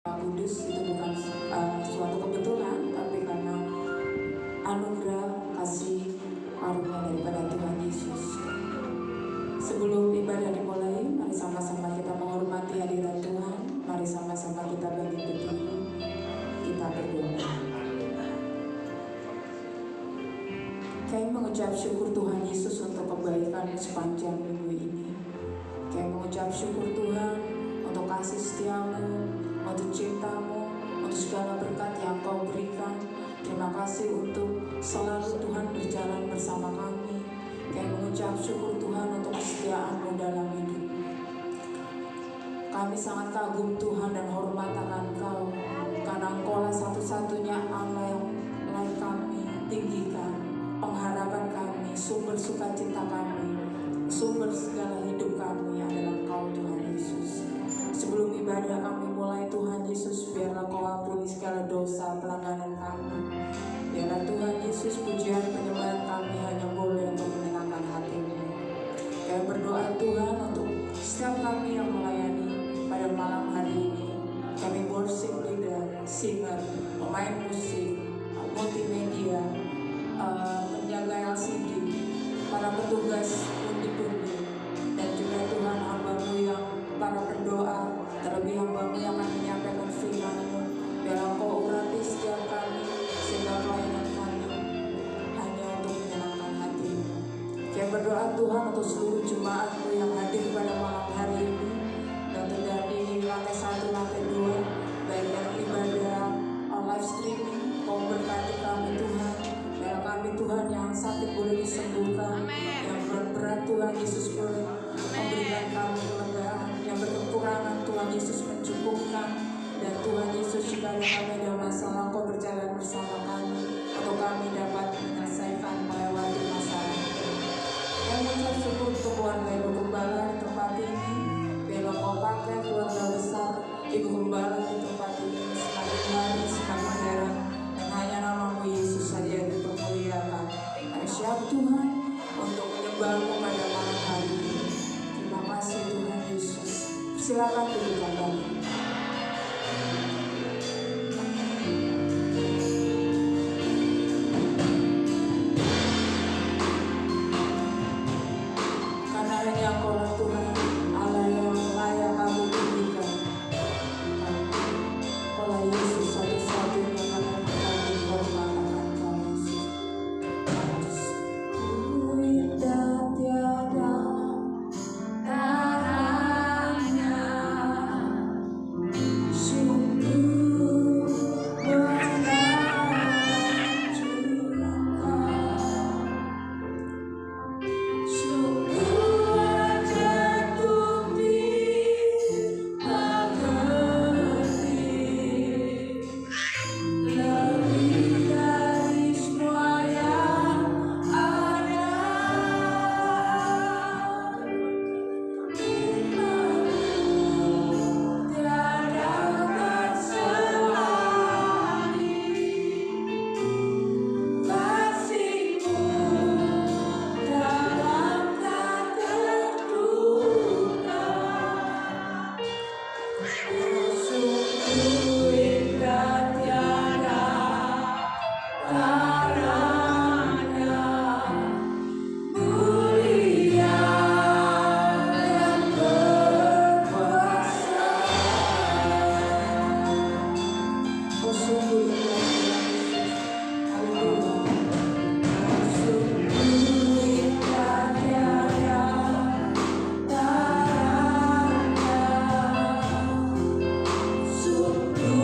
Kudus itu bukan suatu kebetulan, tapi karena anugerah kasih karunia daripada Tuhan Yesus. Sebelum ibadah dimulai, mari sama-sama kita menghormati hadirat Tuhan. Mari sama-sama kita bangkit berdiri, kita berdoa. Kami mengucap syukur Tuhan Yesus untuk kebaikan sepanjang minggu ini. Kami mengucap syukur Tuhan untuk kasih setiamu, untuk cintamu, untuk segala berkat yang Kau berikan. Terima kasih untuk selalu Tuhan berjalan bersama kami. Kami mengucap syukur Tuhan untuk kesetiaan-Mu dalam hidup. Kami sangat kagum Tuhan dan hormat akan Kau, karena Engkau lah satu-satunya Allah yang layak kami tinggikan, pengharapan kami, sumber sukacita kami, sumber segala hidup kami adalah Engkau Tuhan Yesus. Sebelum ibadah kami mulai, Tuhan Yesus, biarlah Kau ampuni segala dosa pelanggaran kami. Biarlah Tuhan Yesus, pujian penyembahan kami hanya boleh untuk menyenangkan hati-Mu. Kami berdoa Tuhan untuk setiap kami yang melayani pada malam hari ini. Kami worship leader, singer, pemain musik, multimedia, penjaga LCD, para petugas undi-undi, dan juga Tuhan hamba-Mu yang para pendoa, terlebih hamba-Mu yang akan menyampaikan firman-Mu. Biarlah Kau urapi setiap kami, sehingga pelayanan kami hanya untuk menyenangkan hati-Mu. Kami berdoa Tuhan untuk seluruh jemaat-Mu yang hadir pada malam hari ini, dan terjadi di lantai 1, lantai 2, baik yang ibadah live streaming. Kau berkati kami Tuhan. Biarlah kami Tuhan yang sakit boleh disembuhkan, yang berat Tuhan Yesus boleh memberikan kami kelegaan, yang berkekurangan Tuhan Yesus mencukupkan, dan Tuhan Yesus jika ada kami ada masalah, Kau berjalan bersama kami untuk kami dapat menyelesaikan melewati masalah. Yang mengucap syukur untuk keluarga Ibu Gembala di tempat ini. Biarlah Kau pakai keluarga besar Ibu Gembala di tempat ini semakin hari semakin heran, dan hanya nama-Mu Yesus saja yang dipermuliakan. Kami siap Tuhan untuk menyembah-Mu pada malam hari ini. Terima kasih Tuhan Yesus. Silakan duduk kembali. Karena hanya Engkau Tuhan, Allah yang layak kami tinggikan. Engkau Yesus satu-satunya yang akan kami hormatkan Kau Yesus. Indah tiada taranya, sungguh menakjubkan, sungguh ajaib dimengerti, lebih dari semua yang ada. Tiada terselahi kasih-Mu dalam tak terduga. Sungguh indah tiada taranya, mulia dan berkuasa. Oh sungguh indah Tuhan Yesus. Haleluya. Sungguh indah tiada taranya, sungguh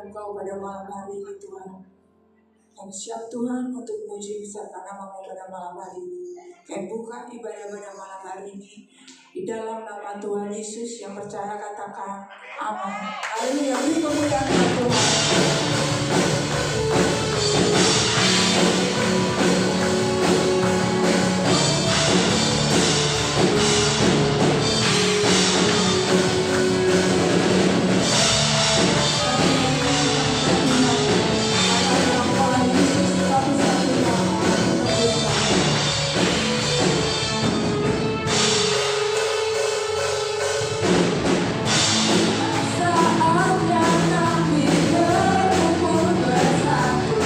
Engkau pada malam hari ini Tuhan. Kami siap Tuhan untuk memuji besarkan nama-Mu pada malam hari ini. Kami buka ibadah pada malam hari ini di dalam nama Tuhan Yesus. Yang percaya katakan amin. Haleluya, beri kemuliaan Tuhan. Saatnya kami berkumpul bersatu.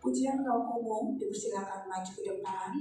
Pujian kaum umum dipersilakan maju ke depan.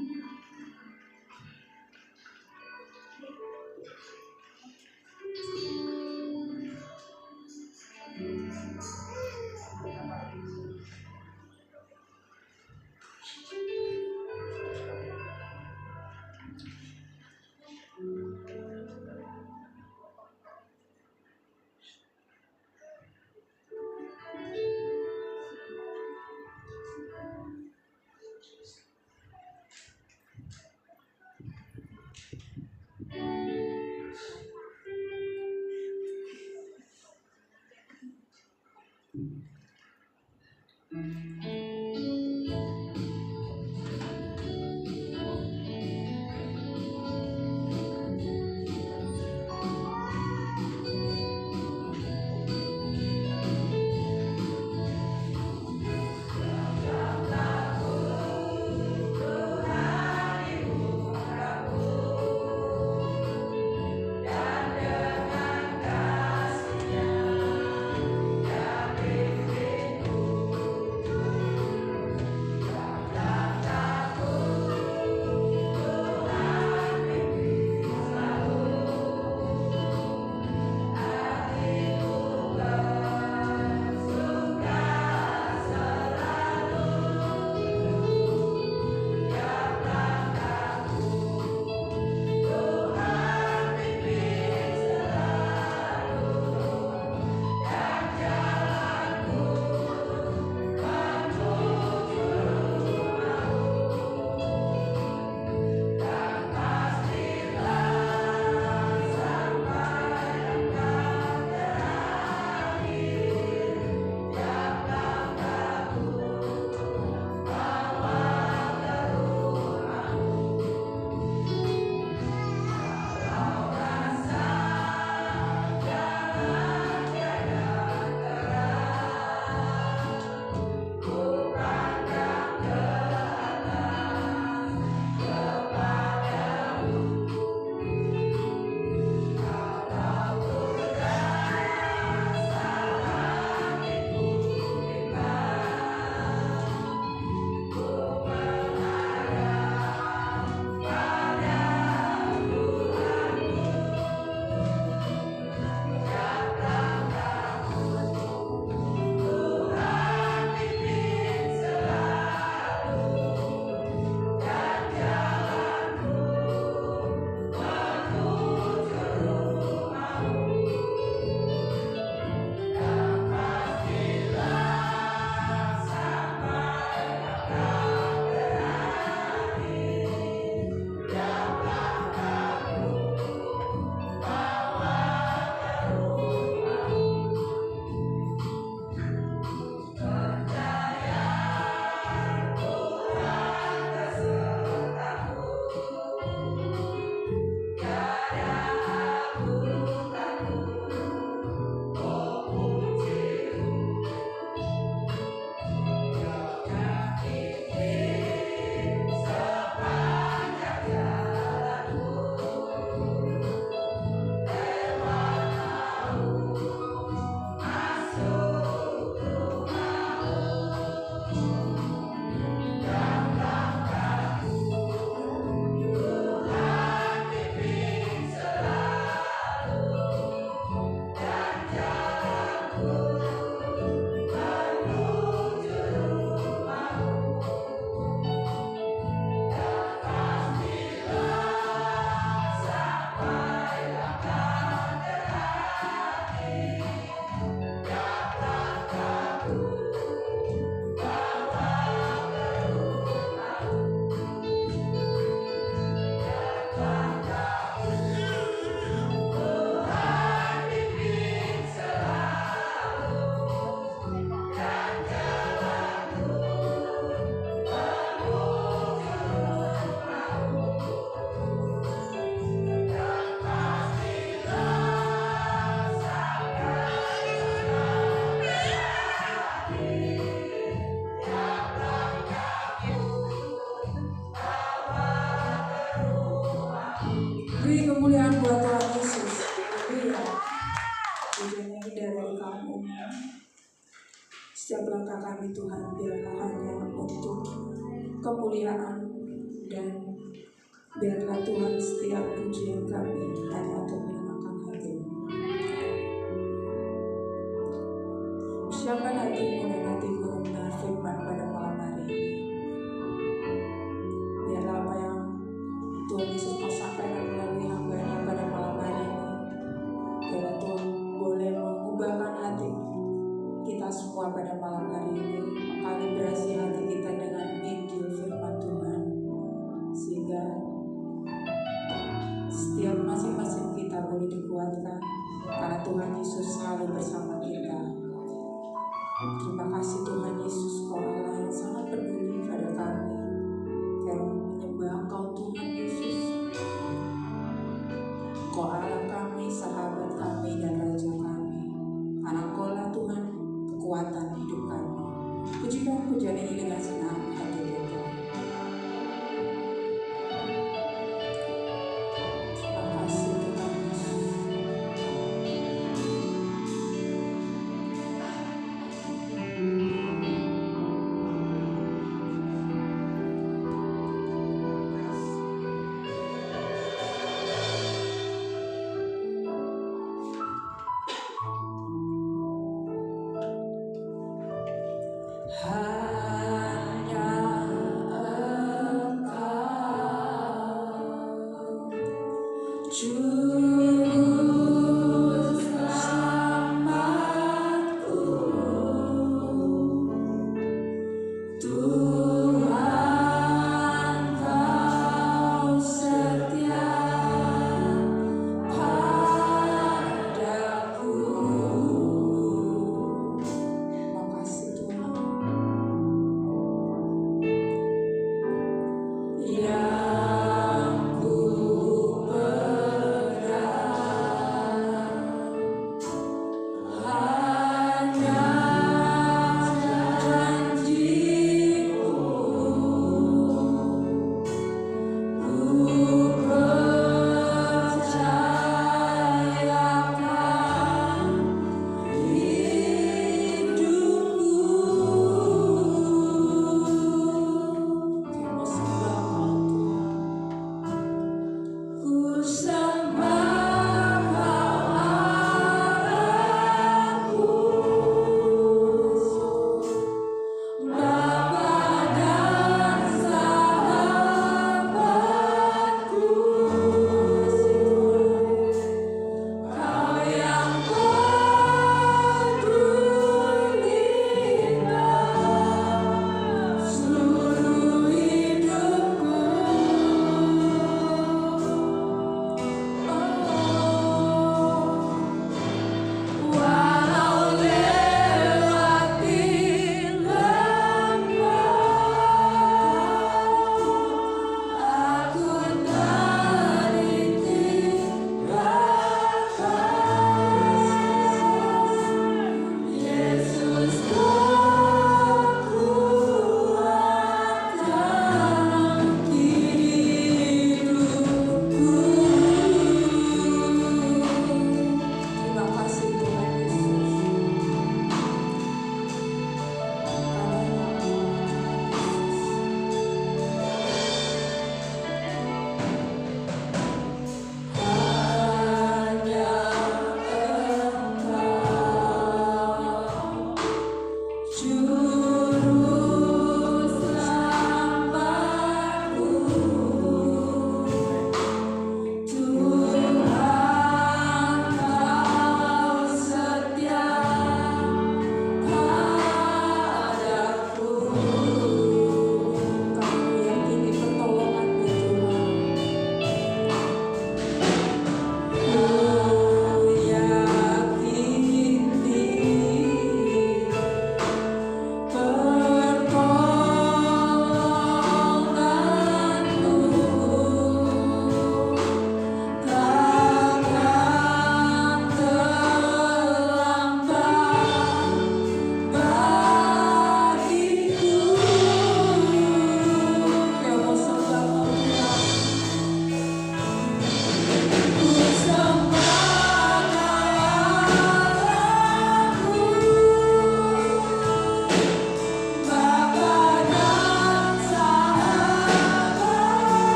Beri kemuliaan buat Tuhan Yesus. Haleluya. Pujian ini dari kamu. Setiap langkah kami Tuhan biarlah hanya untuk Tuhan, setiap pujian kami hanya untuk menyenangkan hati-Mu. Siapkan hatimu dan hatiku mendengar firman pada malam hari ini. Biarlah apa yang Tuhan Yesus mau sampaikan melalui hamba-Nya pada malam hari ini, biarlah Tuhan boleh mengubahkan hati kita semua pada malam hari ini, mengkalibrasi hati kita dengan Injil firman Tuhan, sehingga setiap masing-masing kita boleh dikuatkan karena Tuhan Yesus selalu bersama kita. Terima kasih Tuhan Yesus, Kau Allah yang sangat peduli pada kami. Kami menyembah Engkau Tuhan Yesus, Kau Allah kami, sahabat kami dan Raja kami. Karena Kau lah Tuhan kekuatan hidup kami. Pujikan pujian ini dengan senang hati kita. Terima kasih Tuhan Yesus. Hanya Engkau, Juru Selamatku, Tuhan Kau setia padaku. Makasih Tuhan. Yang ku pegang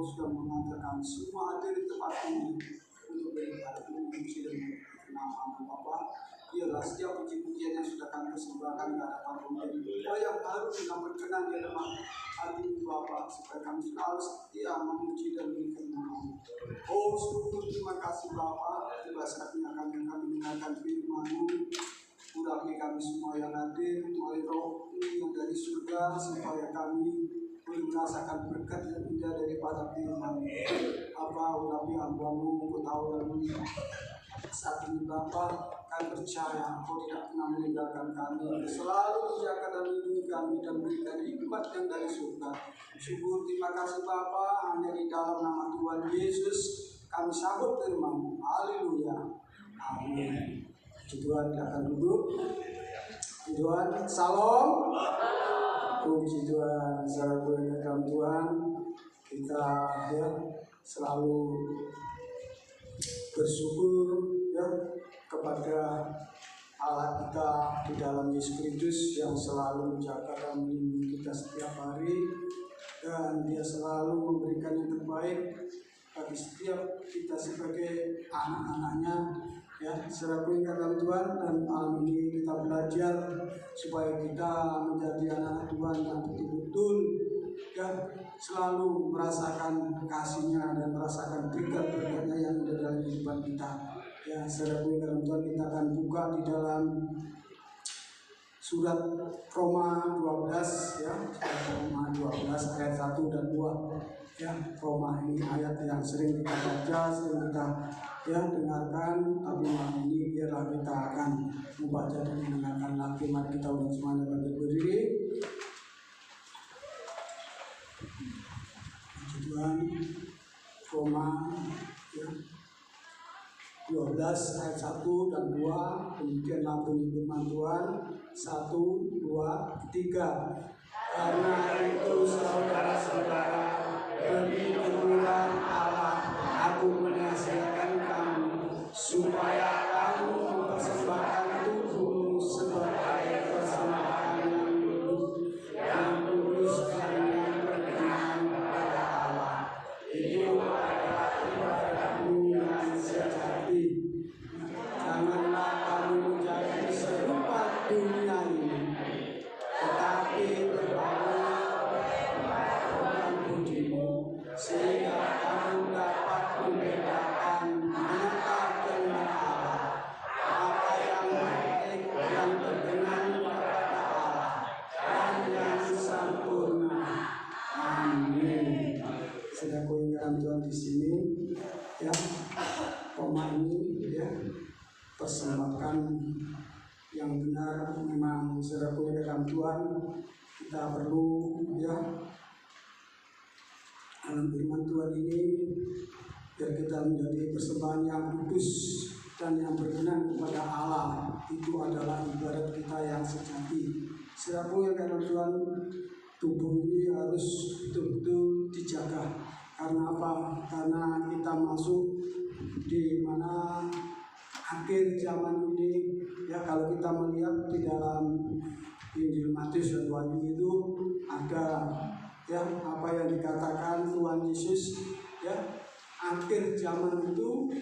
sudah mengantar kami semua hadir di tempat ini untuk beribadah memuji dan nama Bapa. Biarlah setiap puji-pujian yang sudah kami persembahkan ke hadapan Tuhan, yang baru dengan berkenan di hadapan hati Bapa, supaya kami selalu setia memuji dan berikan nama. Oh, sungguh terima kasih Bapa, tiba saatnya kami akan mendengarkan firman-Mu. Urapi kami semua yang hadir melalui Roh yang dari surga, supaya kami boleh merasakan berkat yang indah daripada firman. Apa urapi hamba-Mu, Kau tahu dan saat ini Bapa, kami percaya Kau tidak pernah meninggalkan kami, selalu menjaga dan melindungi kami dan berikan hikmat yang dari surga. Syukur terima kasih Bapa, hanya di dalam nama Tuhan Yesus kami sambut firman-Mu. Haleluya. Amin. Tuhan, kita akan duduk. Tuhan, salam. Puji Tuhan, salam berkat Tuhan. Kita selalu bersyukur kepada Allah kita di dalam Yesus Kristus yang selalu menjaga dan melindungi kita setiap hari, dan Dia selalu memberikan yang terbaik bagi setiap kita sebagai anak-anaknya. Selalu dalam Tuhan, dan malam ini kita belajar supaya kita menjadi anak Tuhan yang betul-betul selalu merasakan kasih-Nya dan merasakan berkat-berkat-Nya yang ada dalam kehidupan kita. Selalu dalam Tuhan, kita akan buka di dalam surat Roma 12 Roma 12 ayat 1 dan 2. Roma ini ayat yang sering kita baca, sering kita dengarkan, tapi malam ini biarlah kita akan membaca dan mendengarkan lagi. Mari kita ulang semuanya berdiri. Tuhan, Roma 12 ayat 1 dan 2. Demikianlah bunyi firman Tuhan. 1, 2, 3. Karena itu saudara-saudara, demi kemurahan Allah, aku menasihatkan kamu supaya kamu mempersembahkan tubuhmu sebagai persembahan yang kudus dan yang berkenan kepada Allah. Itu adalah ibadahmu yang sejati. Janganlah kamu menjadi serupa dunia ini, tetapi berbahagialah budimu, sehingga kamu dapat membedakan mana kehendak Allah, apa yang baik, yang berkenan kepada Allah, dan yang sempurna. Amin. Sedang kuingatan Tuhan di sini, Roma ini persembahkan yang benar. Memang sedang kuingatan Tuhan, kita perlu dalam firman Tuhan ini biar kita menjadi persembahan yang kudus dan yang berkenan kepada Allah. Itu adalah ibadat kita yang sejati. Selaku yang karena Tuhan, tubuh ini harus betul-betul dijaga. Karena apa? Karena kita masuk di mana akhir zaman ini. Kalau kita melihat di dalam Injil Matius dan Wahyu itu ada apa yang dikatakan Tuhan Yesus, akhir zaman itu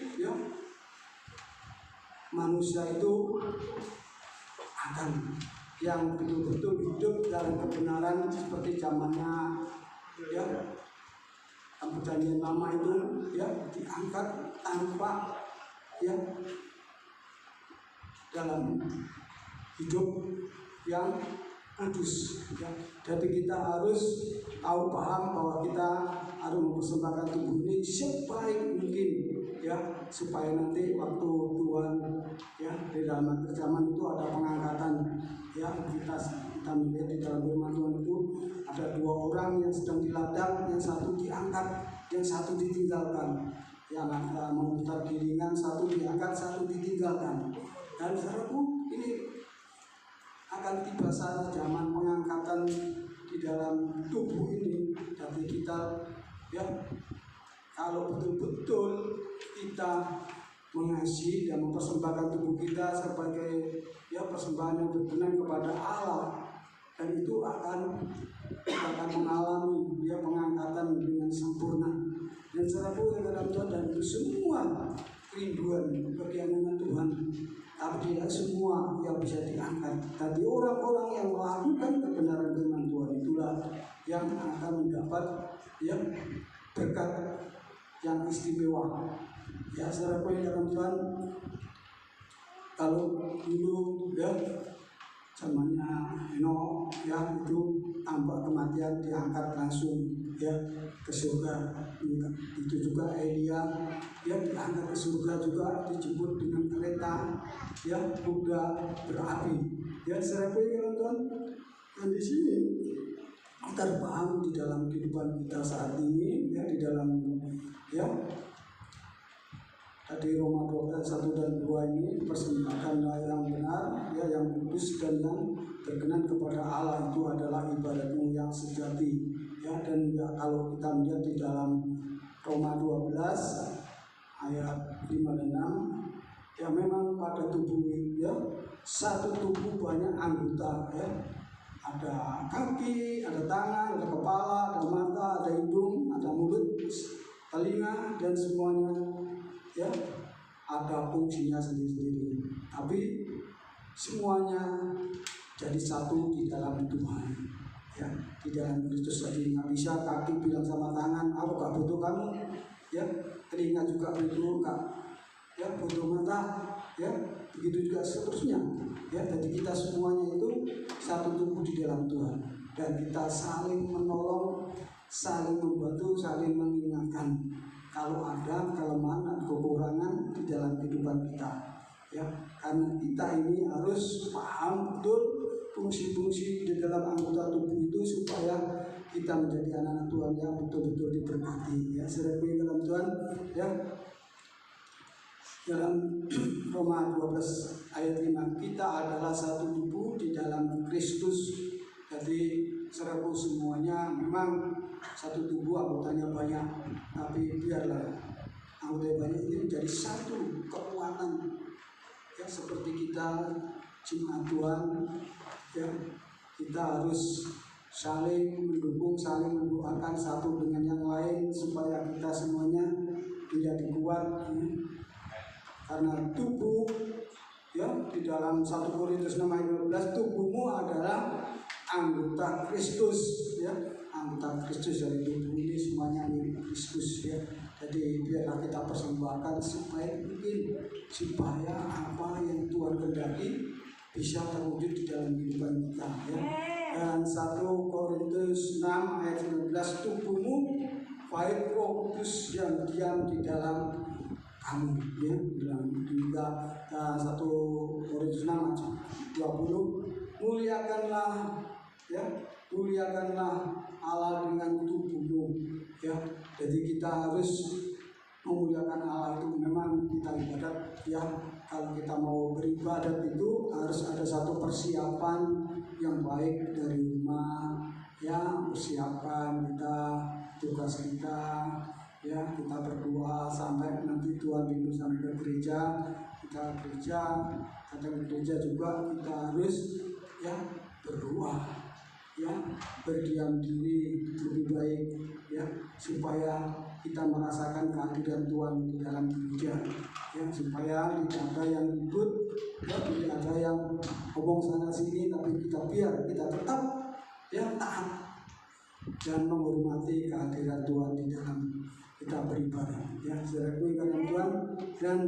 manusia itu akan yang betul-betul hidup dalam kebenaran seperti zamannya Perjanjian Lama itu diangkat tanpa dalam hidup yang kudus. Jadi kita harus tahu paham bahwa kita harus mempersembahkan tubuh ini sebaik mungkin, supaya nanti waktu Tuhan di dalam akhir zaman itu ada pengangkatan. Kita melihat di dalam firman Tuhan itu ada 2 orang yang sedang di ladang, yang satu diangkat, yang satu ditinggalkan. Yang memutar gilingan, satu diangkat, satu ditinggalkan. Dan saudaraku, ini akan tiba saat zaman pengangkatan di dalam tubuh ini. Tapi kita kalau betul-betul kita mengasihi dan mempersembahkan tubuh kita sebagai persembahan yang berkenan kepada Allah, dan itu akan mengalami pengangkatan dengan sempurna. Dan saudaraku yang dalam Tuhan, dan itu semua kerinduan kekianan Tuhan, tapi tidak semua yang bisa diangkat. Tapi orang-orang yang melakukan kebenaran firman Tuhan itulah yang akan mendapat yang berkat yang istimewa. Ya saudaraku yang dalam Tuhan, kalau dulu ya zamannya Henokh ya itu tanpa kematian diangkat langsung ya ke surga. Itu juga Elia ya diangkat ke surga juga, dijemput dengan kereta ya kuda berapi. Ya saudaraku yang Tuhan, dan di sini kita paham di dalam kehidupan kita saat ini ya, di dalam ya tadi Roma 12:1 dan 2 ini persembahkanlah yang benar ya, yang kudus dan yang berkenan kepada Allah, itu adalah ibadatmu yang sejati ya. Dan ya, kalau kita melihat di dalam Roma 12 ayat 5 dan 6 ya, memang pada tubuh ya, satu tubuh banyak anggota ya, ada kaki, ada tangan, ada kepala, ada mata, ada hidung, ada mulut, telinga, dan semuanya ya ada fungsinya sendiri-sendiri, tapi semuanya jadi satu di dalam Tuhan ya, di dalam Kristus. Jadi nggak bisa kaki bilang sama tangan, aku gak butuh kamu ya, telinga juga butuh kak ya, butuh mata ya, begitu juga seterusnya ya. Jadi kita semuanya itu satu tubuh di dalam Tuhan, dan kita saling menolong, saling membantu, saling mengingatkan kalau ada kelemahan dan kekurangan di dalam kehidupan kita ya. Karena kita ini harus paham betul fungsi-fungsi di dalam anggota tubuh itu, supaya kita menjadi anak-anak Tuhan yang betul-betul diberkati ya. Saudaraku dalam Tuhan ya, dalam Roma 12 ayat 5, kita adalah satu tubuh di dalam Kristus. Jadi saudaraku semuanya memang satu tubuh, anggotanya banyak, tapi biarlah anggota banyak ini menjadi satu kekuatan ya. Seperti kita jemaat Tuhan ya, kita harus saling mendukung, saling mendoakan satu dengan yang lain, supaya kita semuanya menjadi kuat ya. Karena tubuh ya, di dalam 1 Korintus 6:15, tubuhmu adalah anggota Kristus ya, anggota Kristus. Dari tubuh ini semuanya milik Kristus ya. Jadi biarlah kita persembahkan sebaik mungkin, supaya apa yang Tuhan kehendaki bisa terwujud di dalam kehidupan kita ya. Dan 1 Korintus 6 ayat 19, tubuhmu baik Roh Kudus yang diam di dalam kamu ya. Dalam juga 1 Korintus 6 ayat 20, muliakanlah ya, muliakanlah Allah dengan tubuhmu ya. Jadi kita harus memuliakan Allah, itu memang kita ibadat ya. Kalau kita mau beribadat itu harus ada satu persiapan yang baik dari rumah ya, persiapan kita, tugas kita ya, kita berdoa sampai nanti Tuhan rindu sampai ke gereja, kita gereja, datang ke gereja juga kita harus ya berdoa ya, berdiam diri lebih baik ya, supaya kita merasakan kehadiran Tuhan di dalam gereja ya, supaya tidak ada yang ribut ya, tidak ada yang ngomong sana sini, tapi biar kita tetap ya taat dan menghormati kehadiran Tuhan di dalam kita beribadah ya. Saudaraku yang dalam Tuhan, dan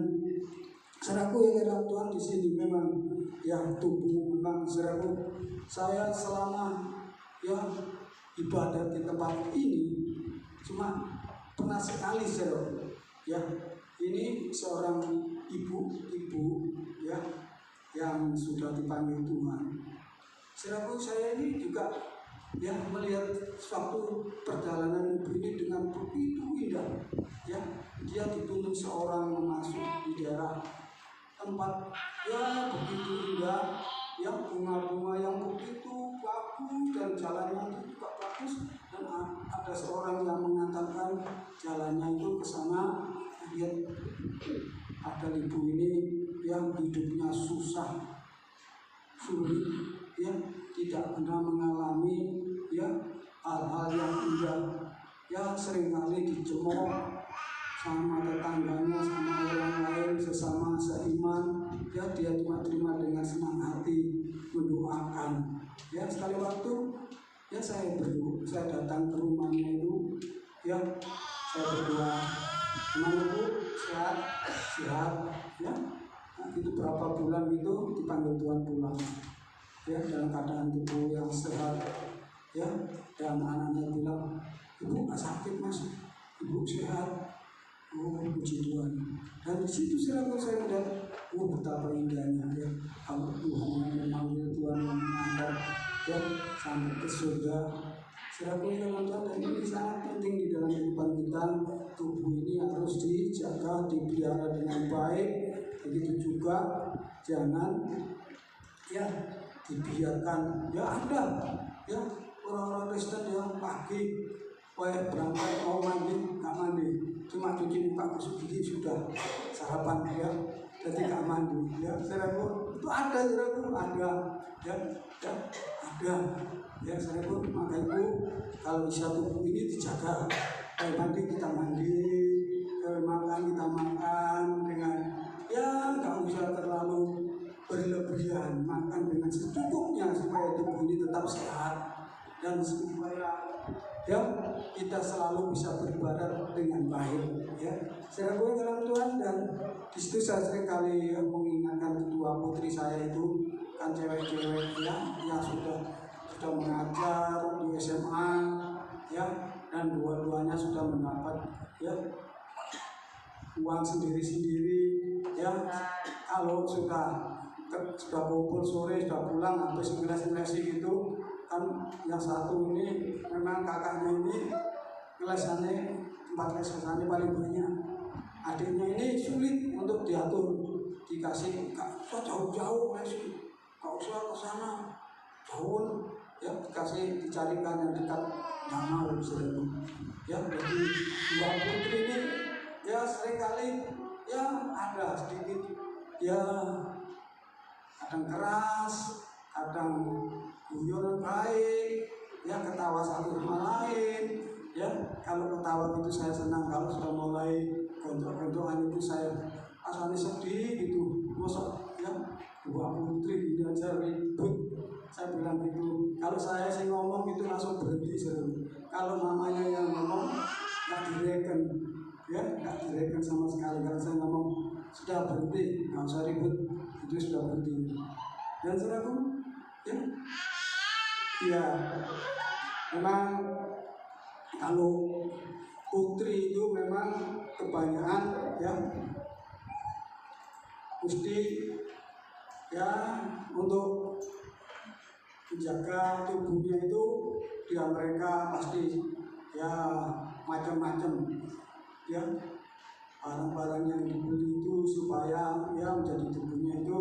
saudaraku yang dalam Tuhan, di sini memang ya tubuh, memang saudaraku, saya selama ya ibadat di tempat ini cuma pernah sekali saudara ya, ini seorang ibu ya yang sudah dipanggil Tuhan. Saudaraku, saya ini juga ya melihat suatu perjalanan ibu ini dengan begitu indah ya. Dia dituntun seorang masuk di daerah tempat ya begitu indah ya, bunga-bunga yang begitu bagus, dan jalannya itu juga bagus, dan ada seorang yang mengatakan jalannya itu ke sana. Lihat, ada ibu ini yang hidupnya susah, sulit ya, tidak pernah mengalami ya hal-hal yang indah ya, seringkali dicemooh sama tetangganya, sama orang lain, sesama seiman, ya dia cuma terima dengan senang hati, mendoakan. Ya sekali waktu, ya saya datang ke rumahnya itu, ya saya berdoa, gimana Bu, sehat, ya. Nah, itu berapa bulan itu dipanggil Tuhan pulang, ya dalam keadaan tubuh yang sehat, ya. Dan anaknya bilang, Ibu nggak sakit Mas, Ibu sehat. Oh, puji Tuhan. Dan di situ saya melihat, betapa indahnya ya, kalau Tuhan yang memanggil, Tuhan yang mengantar, ya sampai ke surga. Saya dalam Tuhan, dan ini sangat penting di dalam kehidupan kita. Tubuh ini harus dijaga, dipelihara dengan baik. Begitu juga jangan ya dibiarkan. Ya ada ya orang-orang Kristen yang pagi berangkat mau mandi, nggak mandi, cuma cuci muka, gosok gigi sudah sarapan ya, jadi nggak mandi ya. Saudaraku, itu ada, saudaraku, ada ya, ada ya saudaraku. Maka itu kalau bisa tubuh ini dijaga, mandi kita mandi, makan kita makan dengan ya nggak usah terlalu berlebihan, makan dengan secukupnya supaya tubuh ini tetap sehat dan supaya ya kita selalu bisa beribadah dengan baik ya. Saya gue dalam Tuhan, dan di situ saya sering kali mengingatkan kedua putri saya itu kan cewek-cewek ya sudah mengajar di SMA ya, dan dua-duanya sudah mendapat ya uang sendiri-sendiri ya. Kalau sudah kumpul sore, sudah pulang, habis ngeles-ngelesi gitu kan, yang satu ini memang kakaknya ini ngelesannya, tempat lesannya paling banyak. Adiknya ini sulit untuk diatur, dikasih gak usah jauh-jauh lesi, gak usah ke sana jauh ya, dikasih dicarikan yang dekat, nggak mau ya. Jadi dua putri ini ya seringkali ya ada sedikit ya, kadang keras, kadang guyonan baik, ya ketawa satu sama lain, ya kalau ketawa itu saya senang, kalau sudah mulai gontok-gontokan itu saya asalnya sedih gitu, mosok ya dua putri ini aja ribut, saya bilang gitu. Kalau saya sih ngomong itu langsung berhenti, kalau mamanya yang ngomong nggak direken, ya nggak direken sama sekali. Kalau saya ngomong sudah berhenti, nggak usah ribut, itu sudah berhenti. Dan saudaraku, ya memang kalau putri itu memang kebanyakan ya mesti ya untuk menjaga tubuhnya itu, dia mereka pasti ya macam-macam ya barang-barang yang dibeli itu supaya ya menjadi tubuhnya itu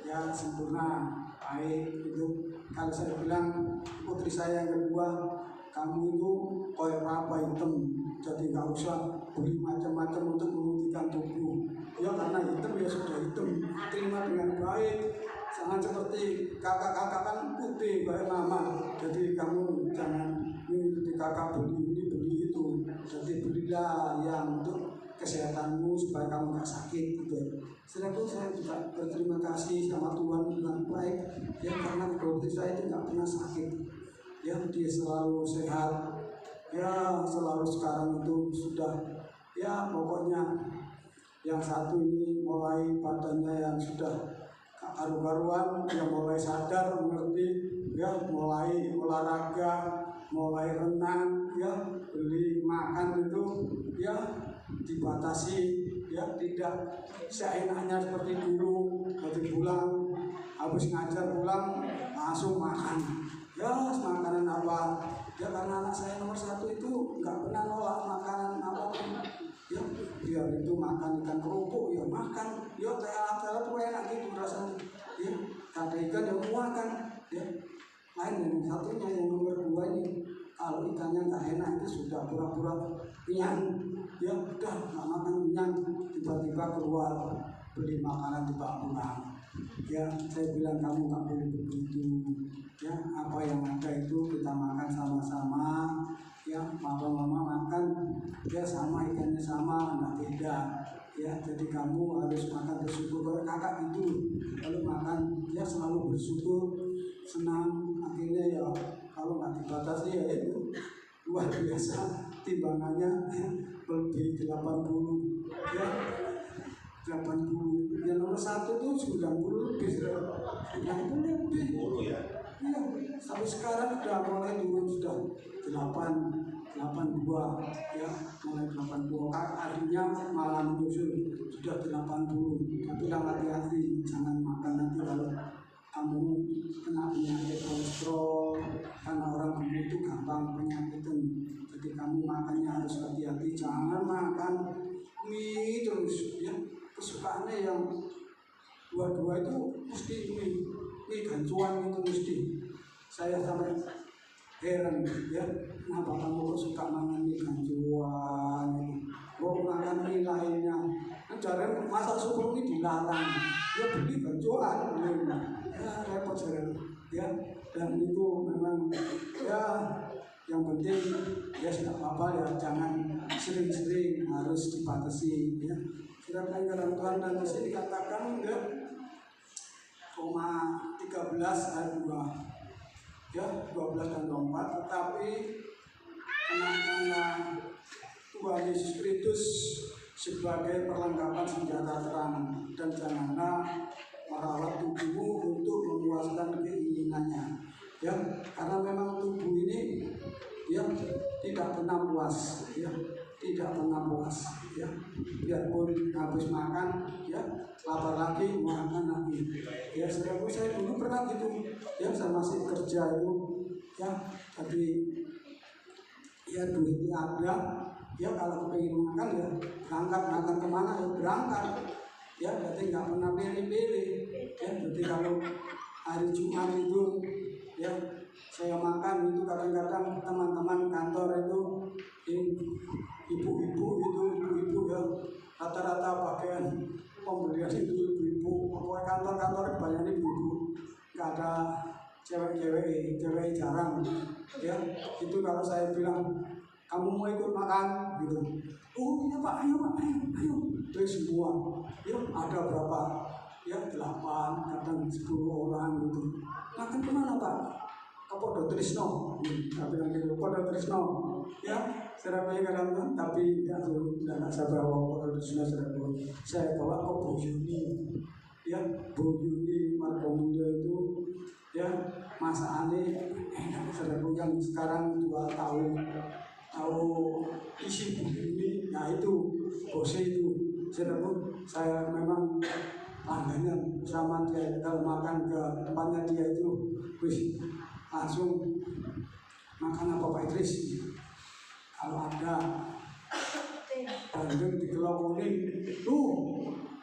ya sempurna baik itu. Kalau saya bilang putri saya yang kedua, kamu itu koyak apa hitam, jadi nggak usah beli macam-macam untuk memutihkan tubuh ya, karena hitam ya sudah hitam, terima dengan baik. Jangan seperti kakak-kakak kan putih kayak mama, jadi kamu jangan mengikuti kakak beli ini beli itu, jadi belilah yang untuk kesehatanmu supaya kamu nggak sakit gitu. Setelah saya juga berterima kasih sama Tuhan dengan baik ya, karena kedua saya itu nggak pernah sakit ya, dia selalu sehat ya, selalu sekarang itu sudah ya pokoknya. Yang satu ini mulai badannya yang sudah karu-karuan, yang mulai sadar mengerti ya, mulai olahraga, mulai renang ya, beli makan itu ya dibatasi ya, tidak seenaknya seperti dulu. Jadi pulang habis ngajar pulang langsung makan ya, makanan apa ya, karena anak saya nomor satu itu nggak pernah nolak makanan apapun ya, biar itu makan ikan kerupuk ya makan ya, kayak alat tuh enak gitu rasanya ya, ada ikan yang makan ya. Lain yang satunya yang nomor dua ini, kalau ikannya nggak enak itu sudah pura-pura kenyang ya, udah nggak makan kenyang, tiba-tiba keluar beli makanan di Pak Kurang. Ya, saya bilang kamu nggak boleh begitu. Ya, apa yang ada itu kita makan sama-sama. Ya, mama makan, ya sama ikannya sama, nggak beda. Ya, jadi kamu harus makan bersyukur. Kalau kakak itu, kalau makan ya selalu bersyukur, senang. Akhirnya ya kalau nggak dibatasi ya itu luar biasa timbangannya ya, lebih 80 ya 80 yang nomor 1 tuh 90 lebih 90 lebih ya, sampai sekarang sudah mulai turun sudah 82 ya, mulai 82 artinya malah menyusul sudah 80. Tapi hati-hati jangan makan nanti kalau kamu kena penyakit kolesterol, karena orang gemuk itu gampang penyakitan. Jadi kamu makannya harus hati-hati, jangan makan mie terus ya. Kesukaannya yang dua-dua itu mesti mie gancuan itu mesti. Saya sampai heran ya, kenapa kamu kok suka makan mie gancuan itu? Kok makan mie lainnya? Jangan masa subuh ini dilarang, ya beli gancuan ya repot sekali ya. Dan itu memang ya yang penting ya tidak apa-apa ya, jangan sering-sering, harus dibatasi ya. Sedangkan dalam Tuhan dan di sini dikatakan ya 13 ayat 2 ya 12 dan 24, tetapi karena Tuhan Yesus Kristus sebagai perlengkapan senjata terang, dan janganlah merawat tubuhmu untuk memuaskan keinginannya ya, karena memang tubuh ini ya tidak pernah puas ya, tidak pernah puas ya, biarpun habis makan ya lapar lagi, makan lagi ya. Saya dulu pernah gitu ya, saya masih kerja itu ya, tapi ya duitnya ada ya, kalau pengen makan ya berangkat, makan kemana ya berangkat ya, berarti nggak pernah pilih-pilih ya. Jadi kalau hari Jumat itu ya saya makan itu, kadang-kadang teman-teman kantor itu ibu-ibu ya, rata-rata pakaian pembelian itu ibu-ibu, pokoknya kantor-kantor kebanyakan ibu-ibu, nggak ada cewek jarang ya. Itu kalau saya bilang kamu mau ikut makan gitu, oh iya Pak, ayo itu semua ya, ada berapa ya 8 kadang 10 orang gitu. Makan kemana Pak? Ke Pondok Trisno, tapi yang gitu Pondok Trisno ya, Surabaya kadang, tapi tidak saya bawa Pondok Trisno Surabaya, saya bawa ke Boyuni ya, Boyuni Margomulyo itu ya, masakannya enak Surabaya yang sekarang 2 tahun tahu isi ini, nah itu bose itu saya memang langganan sama dia. Kalau makan ke tempatnya dia itu wis langsung makan apa Pak Idris, kalau ada bandeng di Kelok Kuning tuh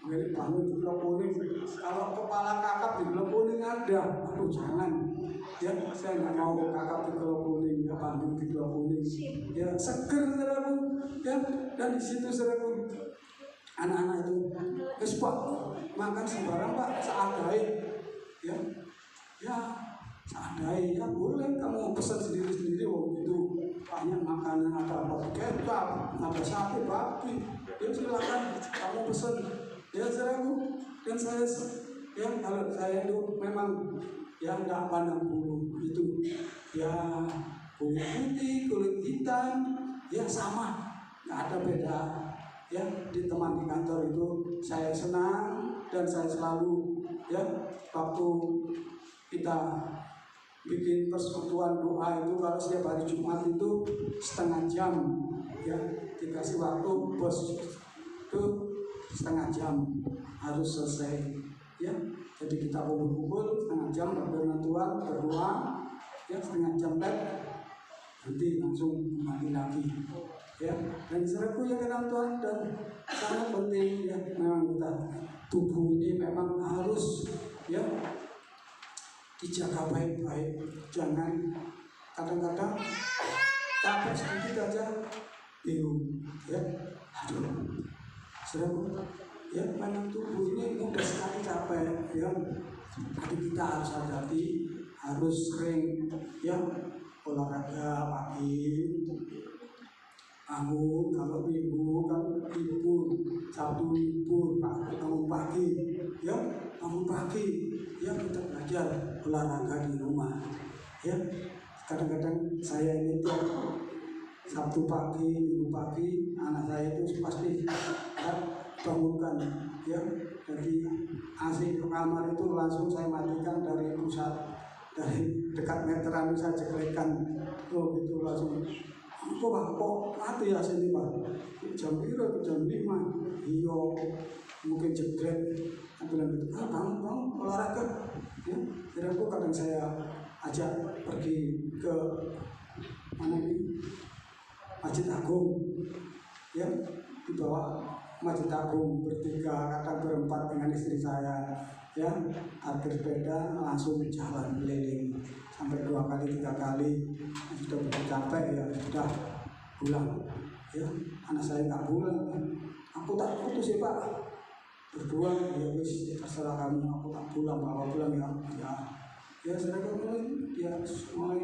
milik bandeng di Kelok Kuning, kalau kepala kakap di Kelok Kuning ada, aduh jangan ya, saya nggak mau kakap di Kelok Kuning ya, bandeng di Kelok Kuning ya, seger saudaraku ya. Dan di situ saudaraku anak-anak itu wis Pak makan sembarang Pak, seadai ya seadai ya, boleh kamu pesan sendiri-sendiri. Waktu itu banyak makanan, ada apa kebab, ada sate babi ya, silakan kamu pesan ya saudaraku. Dan saya ya, kalau saya itu memang ya nggak pandang bulu itu ya, kulit putih, kulit hitam ya sama, nggak ada beda ya. Di teman di kantor itu saya senang, dan saya selalu ya, waktu kita bikin persekutuan doa itu, kalau setiap hari Jumat itu setengah jam ya, dikasih waktu bos itu setengah jam harus selesai ya. Jadi kita kumpul setengah jam berdoa Tuhan, berdoa ya, setengah jam nanti langsung mati lagi ya. Dan saudaraku yang kenal Tuhan, dan sangat penting ya, memang kita tubuh ini memang harus ya dijaga baik-baik. Jangan kadang-kadang capek sedikit aja bingung ya, aduh saudaraku Ya, memang tubuh ini mudah sekali capek, ya. Tapi kita harus hati-hati, harus sering ya olahraga pagi, bangun kalau minggu kan libur, Sabtu libur, bangun pagi, ya bangun pagi, ya kita belajar olahraga di rumah, ya. Kadang-kadang saya ini tiap Sabtu pagi, Minggu pagi, anak saya itu pasti bangunkan, ya. Jadi AC di kamar itu langsung saya matikan dari pusat, dari dekat meteran saya jeklekan, oh gitu langsung. Kok mati ya sini Pak? Jam berapa? Jam 5. Iya, mungkin jeglek. Aku bilang gitu, bangun olahraga. Ya, jadi aku kadang saya ajak pergi ke mana ini? Masjid Agung. Ya, di bawah Masjid Agung bertiga, kadang berempat dengan istri saya. Ya, parkir sepeda langsung jalan keliling sampai 2 kali 3 kali. Sudah capek ya sudah pulang, ya. Anak saya nggak pulang, aku tak putus ya Pak, berdua ya wis terserah kamu, aku tak pulang, bawa pulang ya saya mulai dia mulai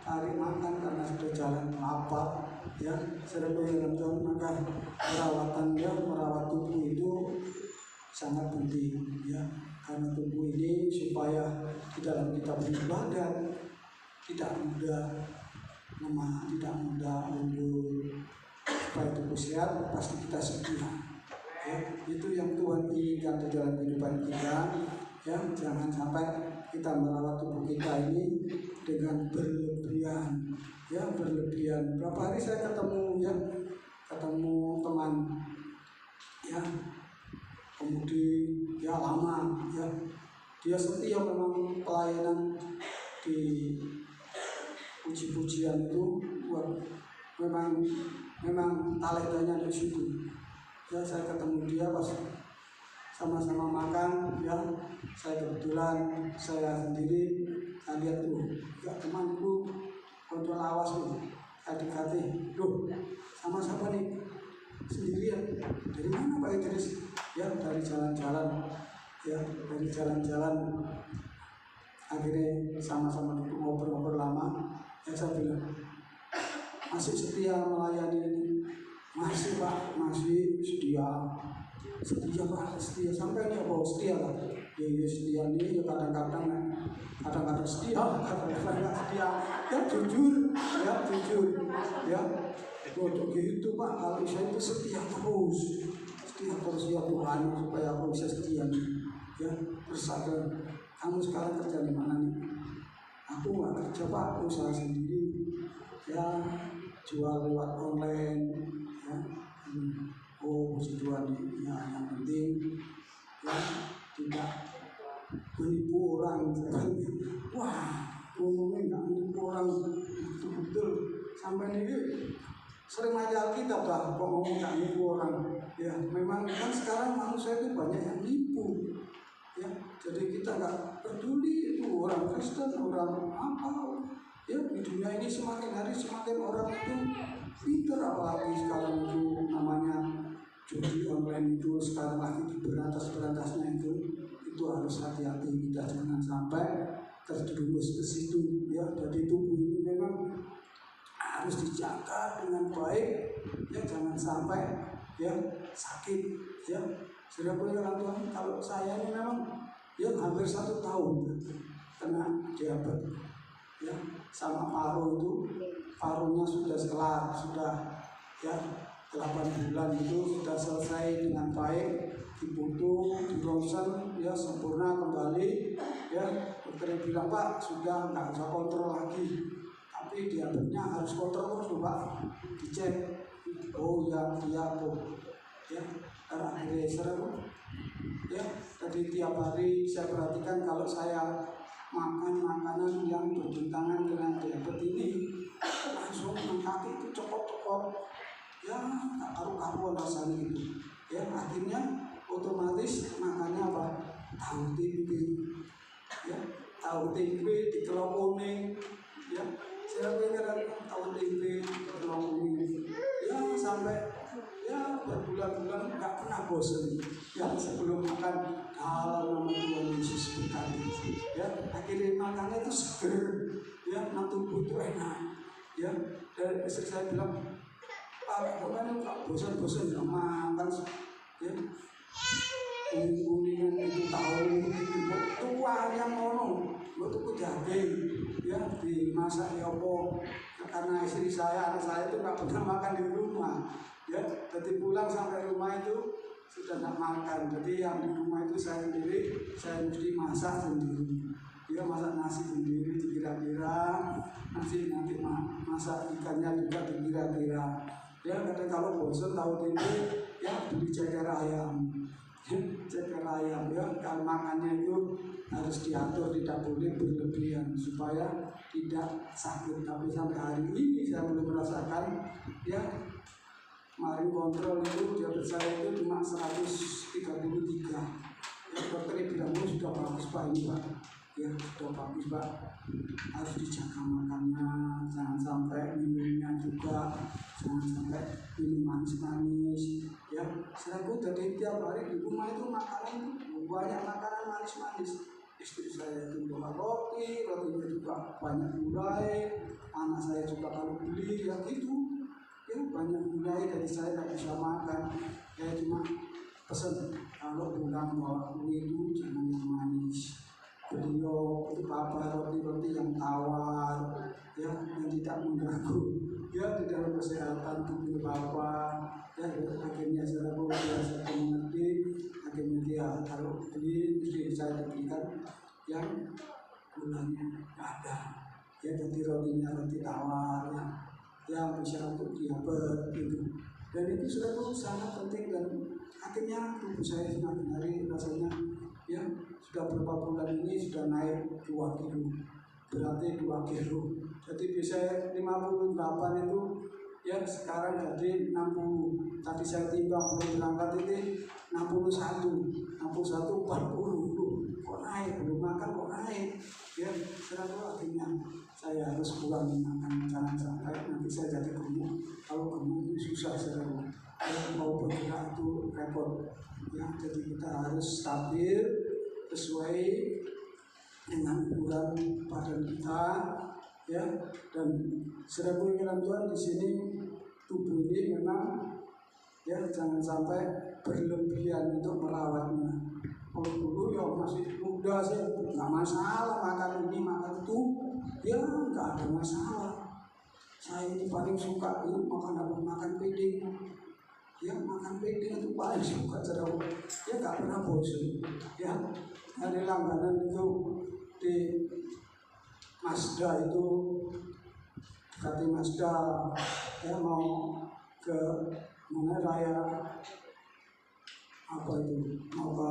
cari makan karena sudah jalan lapar, ya. Saya dalam maka merawat tubuh itu sangat penting, ya, karena tubuh ini supaya di dalam kita beribadah tidak mudah lemah, tidak mudah undur, supaya tubuh sehat pasti kita setia, ya. Itu yang Tuhan inginkan di dalam kehidupan kita, ya. Jangan sampai kita merawat tubuh kita ini dengan berlebihan, ya, berlebihan. Berapa hari saya ketemu teman, ya, pemudi, ya, lama, ya, dia setia memang pelayanan di puji-pujian itu, memang talentanya di situ. Ya, saya ketemu dia pas sama-sama makan, ya. Saya kebetulan saya sendiri, saya lihat tuh, ya temanku kontrol awas tuh, adik-adik, loh sama-sama nih sendirian. Dari mana Pak Idris? Ya dari jalan-jalan, ya dari jalan-jalan. Akhirnya sama-sama duduk ngobrol-ngobrol lama. Ya saya bilang, masih setia melayani ini? Masih Pak, masih setia Pak, setia sampai ini apa setia Pak? Ya setia nih, ya kadang-kadang setia, kadang-kadang nggak setia. Ya jujur, ya. Untuk gitu Pak, kalau saya itu setia terus ya Tuhan, supaya aku bisa setia nih, ya. Bersabar. Kamu sekarang kerja di mana nih? Aku nggak kerja Pak, usaha sendiri, ya, jual lewat online, ya. Oh puji Tuhan, ya, yang penting ya tidak menipu orang. Wah, ngomongnya nggak menipu orang, betul-betul sampai ini sering aja Alkitab lah, kok ngomong nggak menipu orang. Ya memang kan sekarang manusia itu banyak yang nipu, ya. Jadi kita nggak peduli itu orang Kristen, orang apa, ya. Di dunia ini semakin hari semakin orang itu pintar, apalagi sekarang itu namanya judi online itu sekarang lagi diberantasnya itu harus hati-hati, kita jangan sampai terjerumus ke situ, ya. Jadi tubuh ini memang harus dijaga dengan baik, ya, jangan sampai ya sakit, ya. Sudah punya Tuhan, kalau saya ini memang ya hampir 1 tahun kena diabetes, ya, sama parunya sudah kelar, sudah ya 8 bulan itu sudah selesai dengan baik, diputung, di ronsen, ya sempurna kembali, ya. Dokter bilang Pak sudah nggak usah kontrol lagi, tapi diabetesnya harus kontrol terus Pak, dicek. Oh ya Bu, ya. Karena akhirnya seru, ya. Jadi tiap hari saya perhatikan kalau saya makan makanan yang bertentangan dengan diabetes ini, langsung kaki itu copot-copot, ya nggak karu-karuan rasanya gitu, ya. Akhirnya otomatis makannya apa? Tahu tempe, ya, tahu tempe dikelop kuning, ya. Saya pikir tahu tempe dikelop kuning, ya, sampai ya ya berbulan-bulan nggak pernah bosan. Ya sebelum makan dalam nama Tuhan Yesus berkati. Ya akhirnya makannya itu seger. Ya tubuh itu enak. Ya dan istri saya bilang, Pak, kemarin nggak bosan-bosan nggak makan. Ya kuning-kuningan itu tahu itu tua yang ngono, tuku daging. Ya dimasak ya apa? Karena istri saya, anak saya itu nggak pernah makan di rumah. Ya, jadi pulang sampai rumah itu sudah nggak makan. Jadi yang di rumah itu saya sendiri, saya mesti masak sendiri. Dia masak nasi sendiri, dikira-kira nanti masak ikannya juga dikira-kira. Ya, kadang kalau bosan tahu ini, ya beli ceker ayam. Ceker ayam ya, kalau makannya itu harus diatur, tidak boleh berlebihan supaya tidak sakit. Tapi sampai hari ini saya belum merasakan. Ya kemarin kontrol itu diabetes saya itu cuma 133. Ya dokter bilang sudah bagus Pak ini Pak. Ya sudah bagus Pak. Harus dijaga makannya, jangan sampai minumnya juga, jangan sampai minum manis-manis. Ya saya dari tiap hari di rumah itu makanan banyak makanan manis-manis. Istri saya itu bawa rotinya juga banyak gulai, anak saya juga kalau beli ya gitu. Ya banyak gulai, jadi saya tidak bisa makan. Ya cuma pesan kalau pulang bawa kue itu jangan yang manis. Beliau itu apa roti-roti yang tawar, ya yang tidak mengganggu, ya di dalam kesehatan tubuh bapak. Ya akhirnya saya biasa mengerti. Akhirnya dia kalau beli istri saya diberikan yang gulanya nggak ada. Ya jadi rotinya roti tawar. Ya yang bisa untuk diabetes gitu. Dan itu sudah sangat penting dan akhirnya tubuh saya semakin hari rasanya ya sudah beberapa bulan ini sudah naik 2 kilo, berarti 2 kilo. Jadi bisa 58 itu ya sekarang jadi 60. Tadi saya timbang belum berangkat ini 61, 40. Kok naik, belum makan kok naik. Ya sekarang akhirnya saya harus kurangi makan, jangan sampai nanti saya jadi gemuk. Kalau gemuk itu susah sekarang. Kalau mau bergerak itu repot. Ya jadi kita harus stabil sesuai dengan ukuran badan kita, ya. Dan serbu dalam Tuhan di sini tubuh ini memang ya jangan sampai berlebihan untuk merawatnya. Kalau dulu ya masih muda sih nggak masalah makan ini makan itu, ya nggak ada masalah. Saya ini paling suka itu makan puding. Ya makan puding itu paling suka cerewet. Ya nggak pernah bosan. Ya dari langganan itu di Mazda itu kata Mazda ya mau ke mana raya apa itu mau ke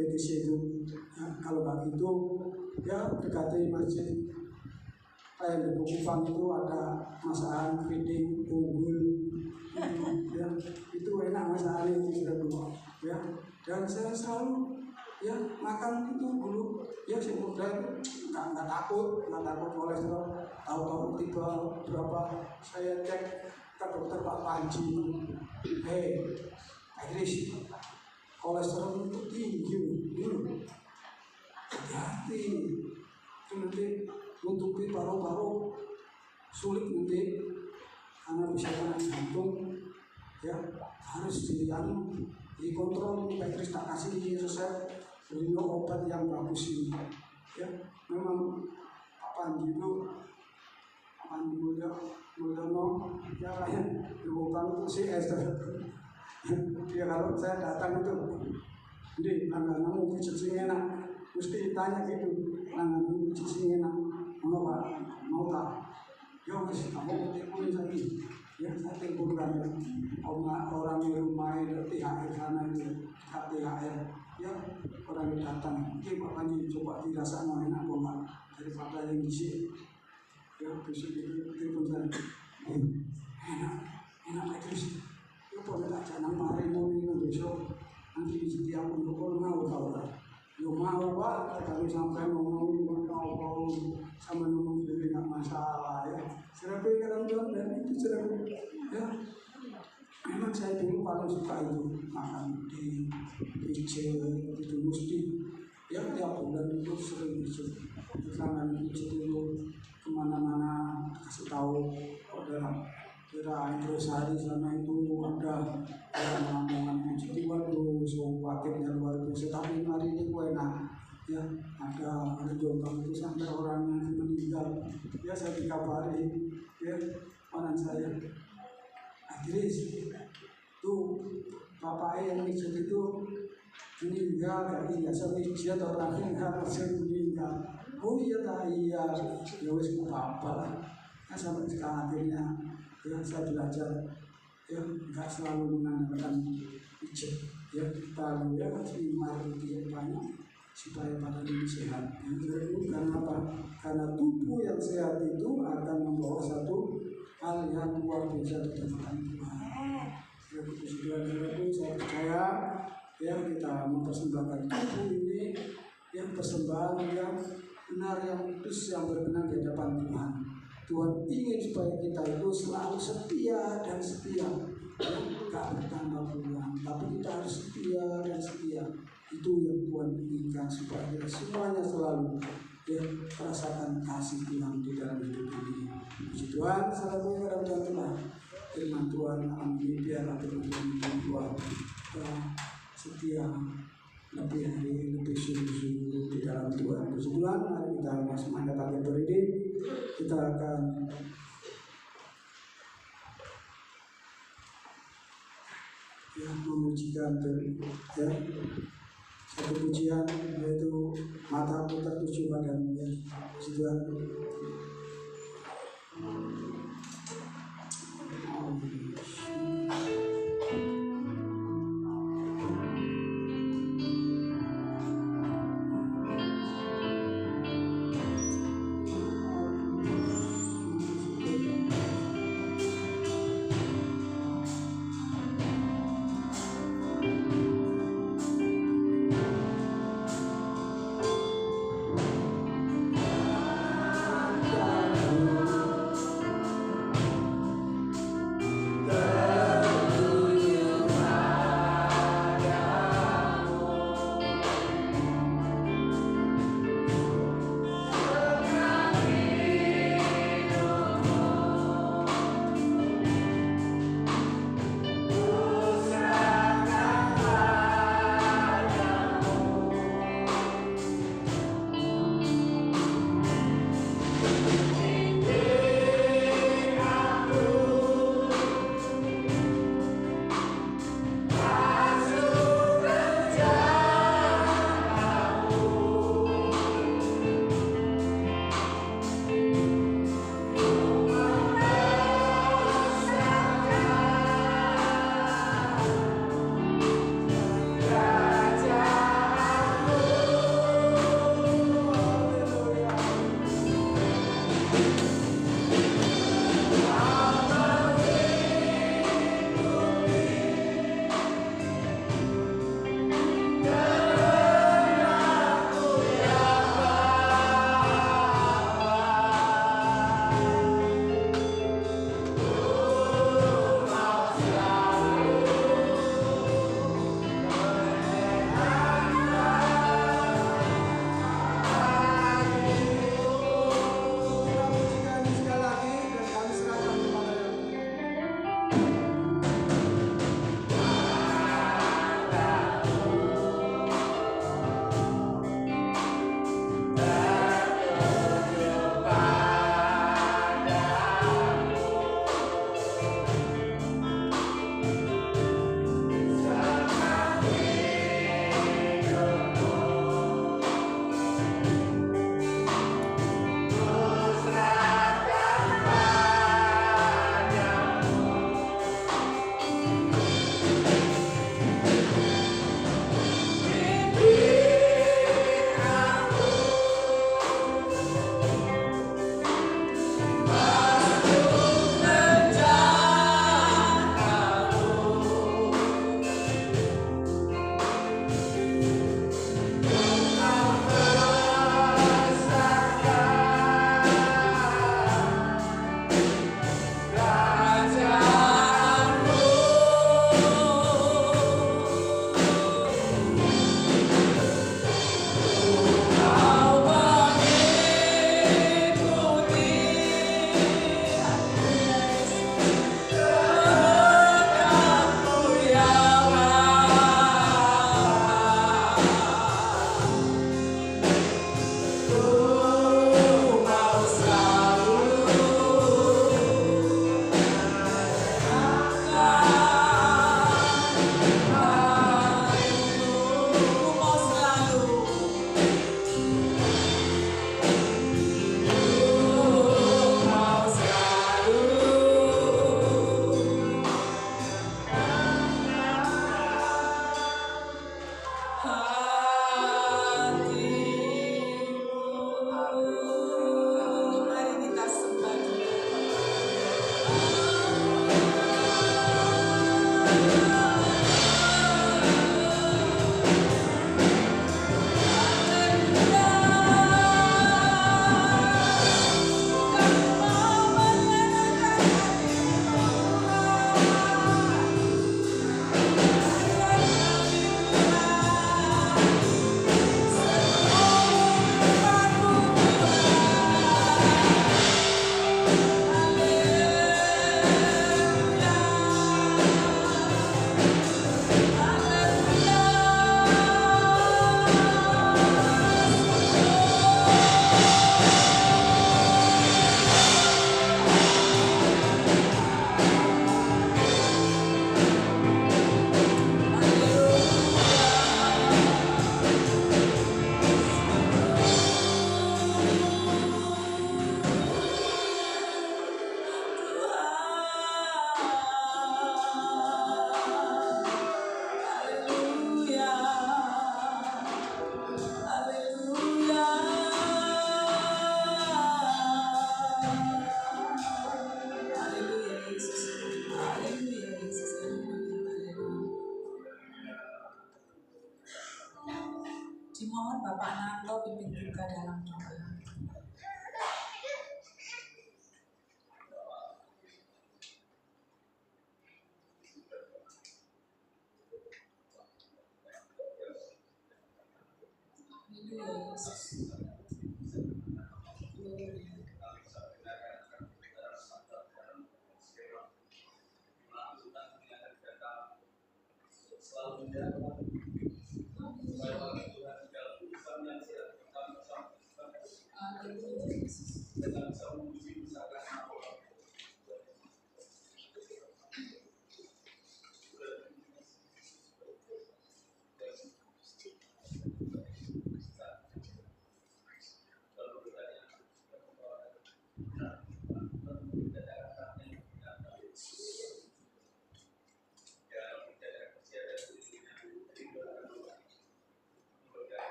PTC itu ya, kalau nggak gitu ya dekati masjid kayak di Bukufang itu ada masakan feeding unggul ya itu enak masakan itu sudah dua ya dan saya selalu ya makan itu dulu ya si muda itu nggak takut kolesterol tahu tiba berapa saya cek ke dokter Pak Panji Idris kolesterol itu tinggi hati-hati itu nanti nutupi paru-paru sulit nanti karena bisa kena jantung ya harus dikontrol. Pak Idris tak kasih resep beliau obat yang bagus ini ya memang apa gitu Mulyono ya kayak bukan itu si Esther ya kalau saya datang itu jadi langgananmu pijat enak mesti ditanya gitu langgananmu pijat enak mau pak mau tak ya wis kamu kulit lagi ya saya tempurkan orang di rumah itu THR sana itu THR ya orang yang datang oke Pak Panji coba dirasakan enak kok Pak daripada yang isi ya bisa ditelepon saya enak terus ya kok tak jangan mari mau ini besok nanti di aku untuk mau tahu lah yo mau Pak kami sampai ngomong sama ngomong jadi nggak masalah ya serapi dalam Tuhan dan itu serapi ya memang Anak saya dulu paling suka itu makan di pijet itu mesti ya tiap bulan itu sering pijet. Keterangan pijet itu kemana-mana kasih tahu daerah Indrasari sana itu ada omongan pijet. Waduh, so paketnya luar biasa. Tapi hari ini gue enak ya, ada Jombang itu sampai orang yang meninggal ya, saya dikabari ya anak saya Adris tuh bapak yang pijet itu meninggal, tapi nggak sepijat orangnya nggak langsung meninggal. Oh iya tak iya, ya wes apa lah. Nah, sampai akhirnya ya saya belajar ya nggak selalu mengandalkan pijet ya, kita ya kasih mari banyak supaya badan ini sehat. Yang itu karena apa? Karena tubuh yang sehat itu akan membawa satu hal yang luar biasa di hadapan Tuhan. Jadi saudara-saudaraku, saya percaya ya kita mempersembahkan tubuh ini yang persembahan yang benar, yang kudus, yang berkenan di hadapan Tuhan. Tuhan ingin supaya kita itu selalu setia dan setia, ya, gak bertambah bulan, tapi kita harus setia dan setia. Itu yang Tuhan inginkan supaya kita semuanya selalu ya merasakan kasih Tuhan di dalam hidup ini. Puji Tuhan, saudaraku yang ada dalam Tuhan, firman Tuhan amin, biarlah firman Tuhan setia lebih hari lebih sungguh-sungguh di dalam Tuhan. Puji Tuhan, mari kita masuk pada pagi hari ini kita akan ya memujikan ya satu pujian, yaitu mataku tertuju padamu ya. Puji Tuhan. Bapak Nanto pimpin kita dalam doa.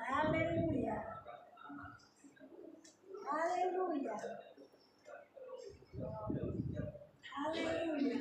Haleluya. Haleluya. Haleluya. Haleluya.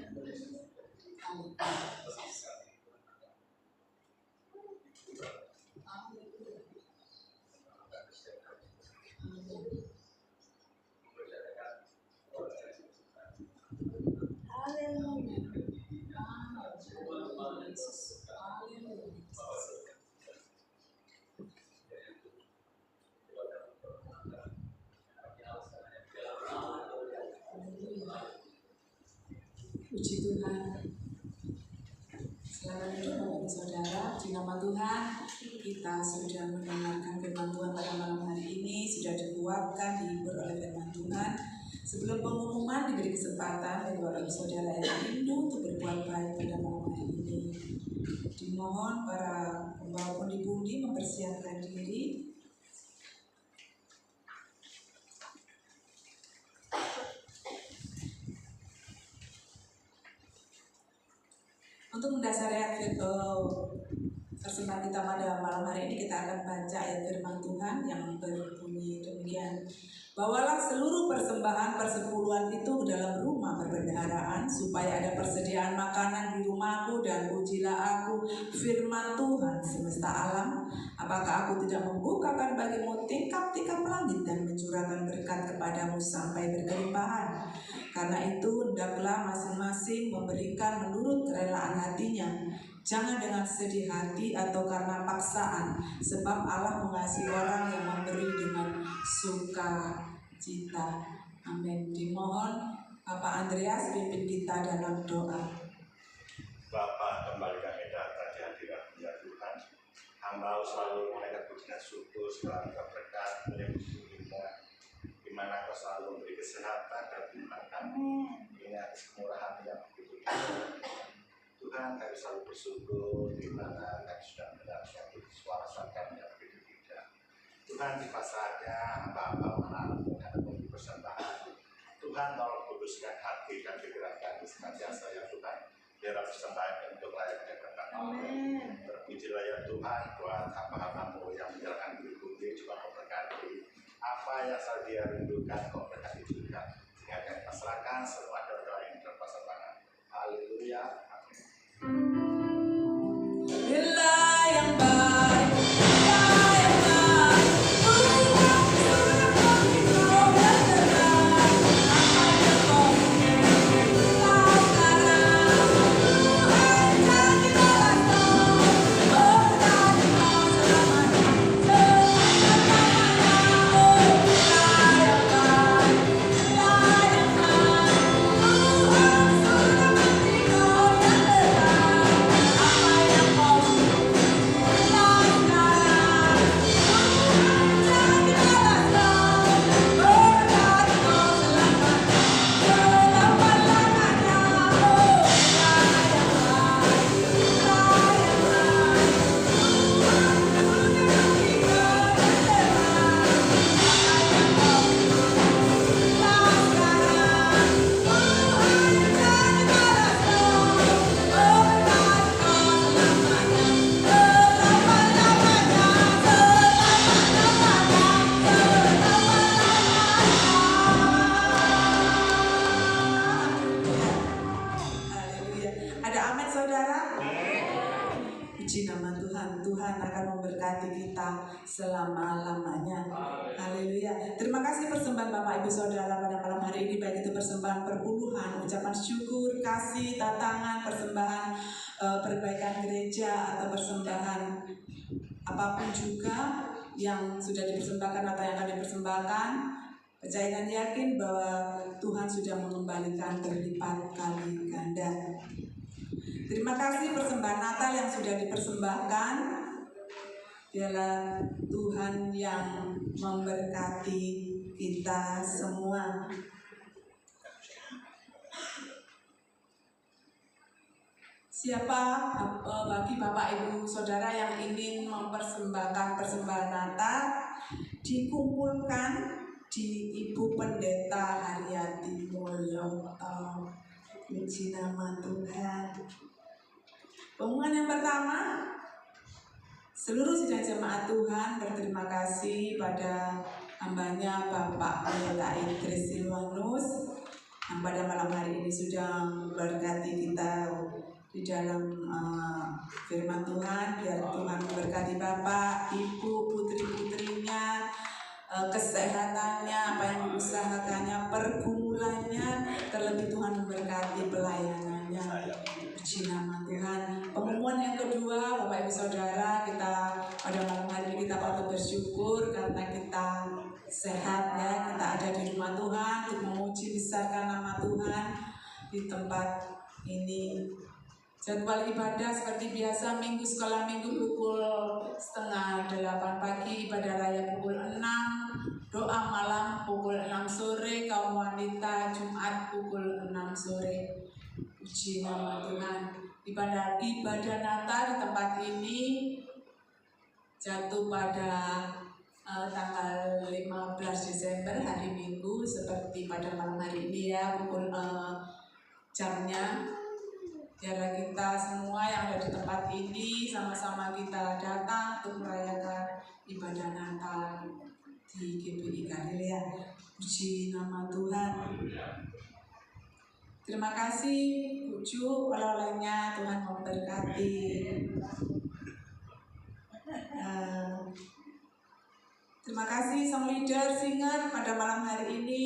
Puji Tuhan. Sekarang itu Bapak Saudara, di nama Tuhan kita sudah mendengarkan firman Tuhan pada malam hari ini, sudah dikuatkan, dihibur oleh firman Tuhan. Sebelum pengumuman diberi kesempatan bagi Bapak Saudara yang rindu untuk berbuat baik pada malam hari ini. Dimohon para pembawa pundi-pundi mempersiapkan diri. Untuk mendasari persembahan kita pada malam hari ini, kita akan baca ayat firman Tuhan yang berbunyi demikian. Bawalah seluruh persembahan persepuluhan itu ke dalam rumah perbendaharaan, supaya ada persediaan makanan di rumahku, dan pujilah aku firman Tuhan semesta alam. Apakah aku tidak membukakan bagimu tingkap-tingkap langit dan mencurahkan berkat kepadamu sampai berkelimpahan? Karena itu hendaklah masing-masing memberikan menurut kerelaan hatinya, jangan dengan sedih hati atau karena paksaan, sebab Allah mengasihi orang yang memberi dengan sukacita. Amin. Dimohon Bapak Andreas pimpin kita dalam doa. Bapa, kembali kami datang di hadirat Tuhan. Hamba selalu menaikkan puji dan syukur selalu berkat melindungi kita, di mana Kau selalu memberi kesehatan dan firman kami. Ini atas kemurahan yang begitu besar. Tuhan, kami selalu bersyukur di mana kami sudah mendengar suara kami yang begitu indah. Tuhan, di saatnya hamba-hamba menaruh menghadap memberi persembahan. Tuhan, tolong kuduskan hati dan pikiran kami senantiasa ya Tuhan. Biarlah persembahan untuk layak dan berkata. Terpujilah ya Tuhan buat hamba-hambamu yang menjalankan budi juga Kau berkati. Apa yang selalu dia rindukan Kau berkati juga. Sehingga kami pasrahkan semua doa yang terpersembahan. Haleluya. Bila yang baik, bila yang baik, Tuhan Kau berkenan. Apa yang Kau ingin, Kau sekarang. Tuhan jangan balas Kau, berkati Kau selama memberkati kita selama-lamanya. Haleluya. Terima kasih persembahan Bapak Ibu Saudara pada malam hari ini, baik itu persembahan perpuluhan, ucapan syukur, kasih, tatangan, persembahan perbaikan gereja, atau persembahan apapun juga yang sudah dipersembahkan atau yang akan dipersembahkan. Percaya dan yakin bahwa Tuhan sudah mengembalikan berlipat kali ganda. Terima kasih persembahan Natal yang sudah dipersembahkan. Biarlah Tuhan yang memberkati kita semua. Siapa bagi Bapak Ibu Saudara yang ingin mempersembahkan persembahan Natal, dikumpulkan di Ibu Pendeta Haryati Mulyoto. Puji nama Tuhan. Pengumuman yang pertama, seluruh sidang jemaat Tuhan berterima kasih pada hambanya Bapak Pendeta Idris Silwanus yang pada malam hari ini sudah memberkati kita di dalam firman Tuhan. Biar Tuhan memberkati Bapak, Ibu, putri-putrinya, kesehatannya, apa yang diusahakannya, pergumulannya, terlebih Tuhan memberkati pelayanannya. Puji nama Tuhan. Pengumuman yang kedua, Bapak Ibu Saudara, kita pada malam hari ini kita patut bersyukur karena kita sehat ya, kita ada di rumah Tuhan untuk memuji besarkan nama Tuhan di tempat ini. Jadwal ibadah seperti biasa, minggu sekolah minggu pukul 7:30 pagi, ibadah raya pukul 6, doa malam pukul 6 sore, kaum wanita Jumat pukul 6 sore. Puji nama Tuhan. Ibadah Natal di tempat ini jatuh pada tanggal 15 Desember hari Minggu, seperti pada malam hari ini ya, pukul jamnya. Biarlah kita semua yang ada di tempat ini sama-sama kita datang untuk merayakan ibadah Natal di GPI Galilea. Puji nama Tuhan. Terima kasih Uju, oleh-olehnya Tuhan memberkati. Terima kasih song leader, singer pada malam hari ini,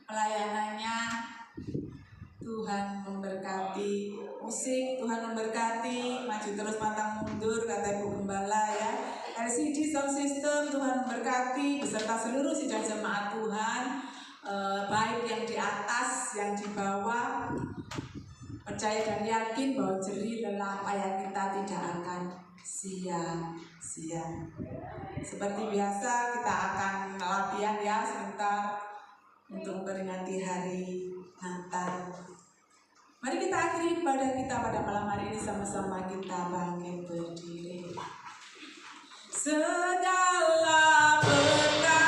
pelayanannya. Tuhan memberkati, musik Tuhan memberkati, maju terus pantang mundur kata Ibu Gembala ya. LCD sound system Tuhan memberkati beserta seluruh sidang jemaat Tuhan, baik yang di atas yang di bawah. Percaya dan yakin bahwa jerih lelah payah kita tidak akan sia-sia. Seperti biasa kita akan latihan ya sebentar untuk memperingati hari Natal. Mari kita akhiri ibadah kita pada malam hari ini, sama-sama kita bangkit berdiri. Segala perkara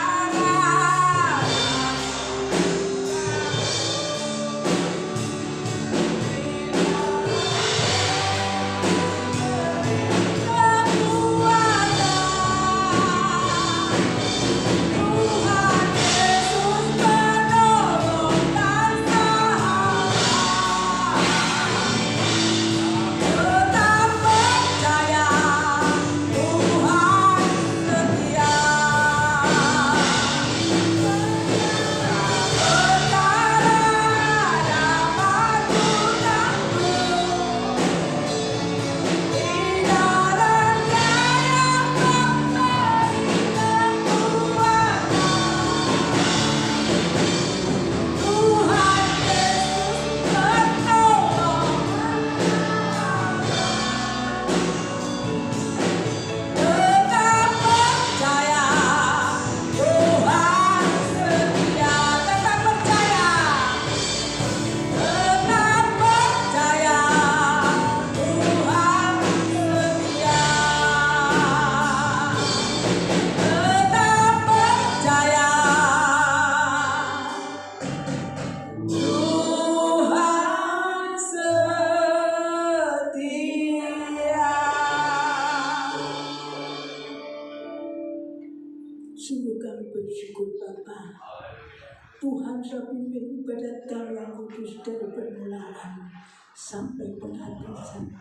Tuhan sudah pimpin ibadat Kau yang kudus dari permulaan sampai penghabisan.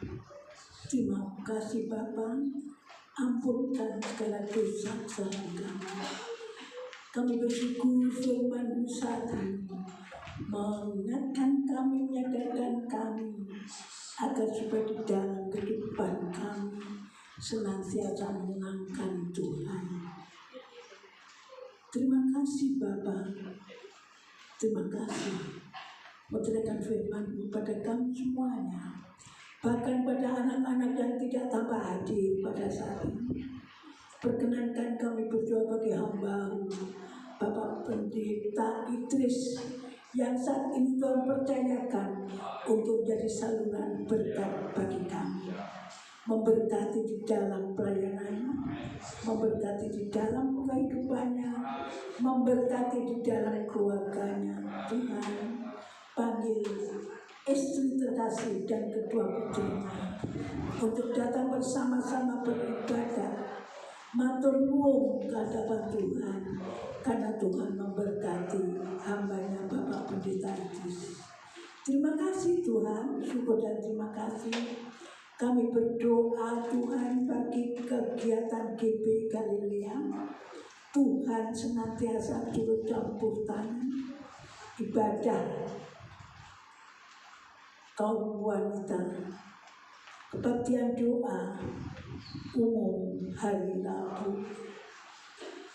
Terima kasih Bapa, ampunkan segala dosa kesalahan kami. Kami bersyukur firman-Mu saat ini mengingatkan kami, menyadarkan kami agar supaya di dalam kehidupan kami senantiasa menyenangkan Tuhan. Terima kasih Bapa, terima kasih menceritakan firman-Mu pada kami semuanya, bahkan pada anak-anak yang tidak tampak hadir pada saat ini. Perkenankan kami berdoa bagi hamba-Mu Bapak Pendeta Idris yang saat ini Tuhan percayakan untuk menjadi saluran berkat bagi kami, memberkati di dalam pelayanannya, memberkati di dalam kehidupannya, memberkati di dalam keluarganya. Tuhan, panggil istri terkasih dan kedua putrinya untuk datang bersama-sama beribadah, matur nuwun ke hadapan Tuhan, karena Tuhan memberkati hamba-Nya Bapak Pendeta Idris. Terima kasih Tuhan, syukur dan terima kasih. Kami berdoa Tuhan bagi kegiatan GP Galilea. Tuhan senantiasa turut campur tangan ibadah kaum wanita, kebaktian doa umum hari Rabu,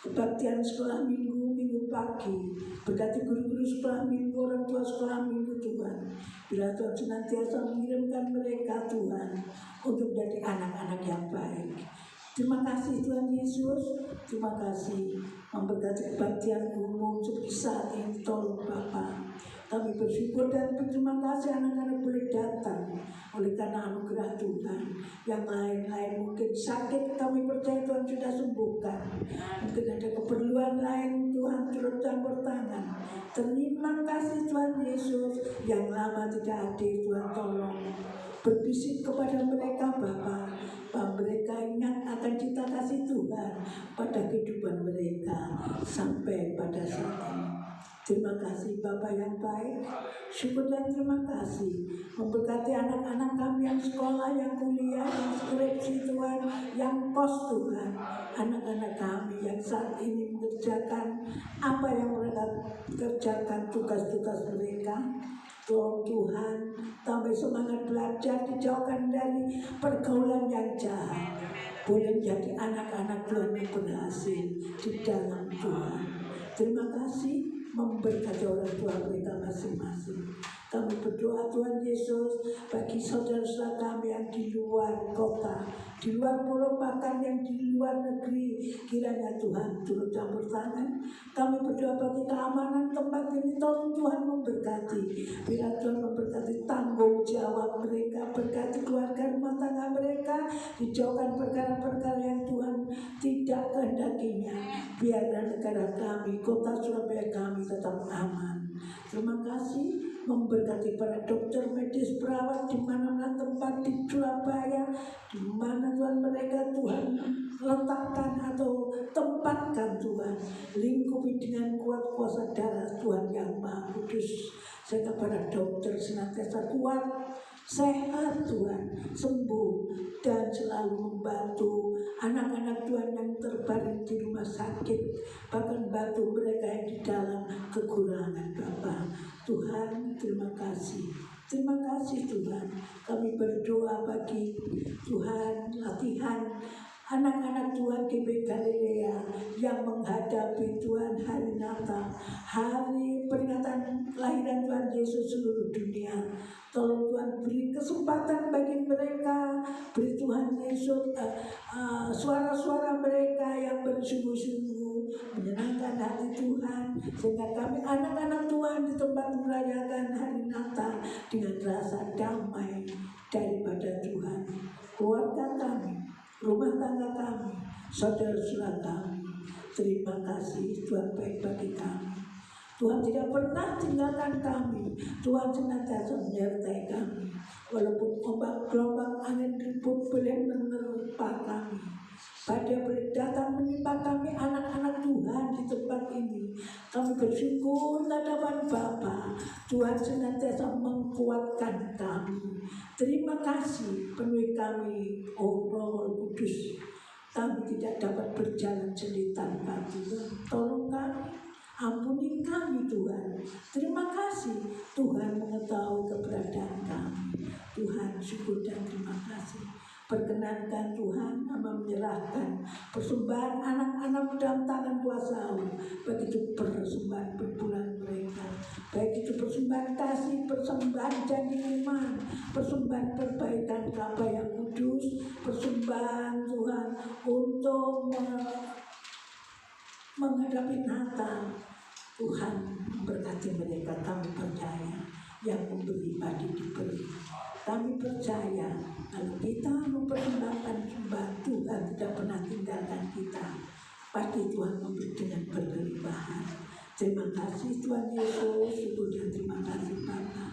kebaktian sekolah minggu pagi, berkati guru-guru sekolah minggu, orang tua sekolah minggu Tuhan. Bila Tuhan senantiasa mengirimkan mereka Tuhan untuk menjadi anak-anak yang baik. Terima kasih Tuhan Yesus, terima kasih memberkati kebaktian umum seperti saat ini. Tolong Bapa, kami bersyukur dan berterima kasih anak-anak boleh datang oleh karena anugerah Tuhan. Yang lain-lain mungkin sakit, kami percaya Tuhan sudah sembuhkan. Mungkin ada keperluan lain, Tuhan turut campur tangan. Terima kasih Tuhan Yesus, yang lama tidak hadir Tuhan tolong berbisik kepada mereka Bapa, bahwa mereka ingat akan cita kasih Tuhan pada kehidupan mereka sampai pada saat ini. Terima kasih Bapa yang baik, syukur dan terima kasih memberkati anak-anak kami yang sekolah, yang kuliah, yang skripsi Tuhan, yang kos Tuhan. Anak-anak kami yang saat ini mengerjakan apa yang mereka kerjakan, tugas-tugas mereka. Tolong Tuhan, tambah semangat belajar, dijauhkan dari pergaulan yang jahat. Boleh menjadi anak-anak Tuhan yang berhasil di dalam Tuhan. Terima kasih memberkati orang tua mereka masing-masing. Kami berdoa Tuhan Yesus bagi saudara-saudara kami yang di luar kota, di luar pulau, bahkan yang di luar negeri. Kiranya Tuhan turut campur tangan. Kami berdoa bagi keamanan tempat ini. Tolong Tuhan memberkati. Bila Tuhan memberkati tanggung jawab mereka, berkati keluarga rumah tangga mereka, dijauhkan perkara-perkara yang Tuhan tidak kehendakinya. Biarlah negara kami, kota Surabaya kami tetap aman. Terima kasih memberkati para dokter, medis, perawat di mana-mana tempat di Surabaya, di mana Tuhan mereka Tuhan letakkan atau tempatkan Tuhan, lingkupi dengan kuat kuasa darah Tuhan yang Maha Kudus, sehingga para dokter senantiasa kuat, sehat Tuhan, sembuh dan selalu membantu anak-anak Tuhan yang terbaring di rumah sakit, bahkan bantu mereka yang di dalam kekurangan Bapa. Tuhan, terima kasih. Terima kasih Tuhan. Kami berdoa bagi Tuhan latihan anak-anak Tuhan GP Galilea yang menghadapi Tuhan hari Natal, hari peringatan kelahiran Tuhan Yesus seluruh dunia. Tolong Tuhan beri kesempatan bagi mereka, beri Tuhan Yesus suara-suara mereka yang bersungguh-sungguh menyenangkan hati Tuhan, sehingga kami anak-anak Tuhan di tempat merayakan hari Natal dengan rasa damai daripada Tuhan. Keluarga kami, rumah tangga kami, saudara-saudara kami, terima kasih Tuhan baik bagi kami. Tuhan tidak pernah tinggalkan kami. Tuhan senantiasa menyertai kami. Walaupun ombak gelombang angin ribut boleh menerpa kami, badai boleh datang menimpa kami anak-anak Tuhan di tempat ini, kami bersyukur hadapan Bapa. Tuhan senantiasa menguatkan kami. Terima kasih, penuhi kami, oh Roh Kudus. Kami tidak dapat berjalan sendiri tanpa Tuhan. Tolong kami, ampuni kami Tuhan. Terima kasih Tuhan mengetahui keberadaan kami. Tuhan, syukur dan terima kasih. Perkenankan Tuhan hamba menyerahkan persembahan anak-anak dalam tangan kuasa-Mu. Baik itu persembahan berbulan mereka, baik itu persembahan kasih, persembahan janji iman, persembahan perbaikan Ka'bah yang kudus, persembahan Tuhan untuk menghadapi Natal. Tuhan memberkati mereka, kami percaya yang memberi padi diberi. Kami percaya kalau kita mempersembahkan sembah, Tuhan tidak pernah tinggalkan kita. Pasti Tuhan memberi dengan berlimpahan. Terima kasih Tuhan Yesus, syukur dan terima kasih Bapa.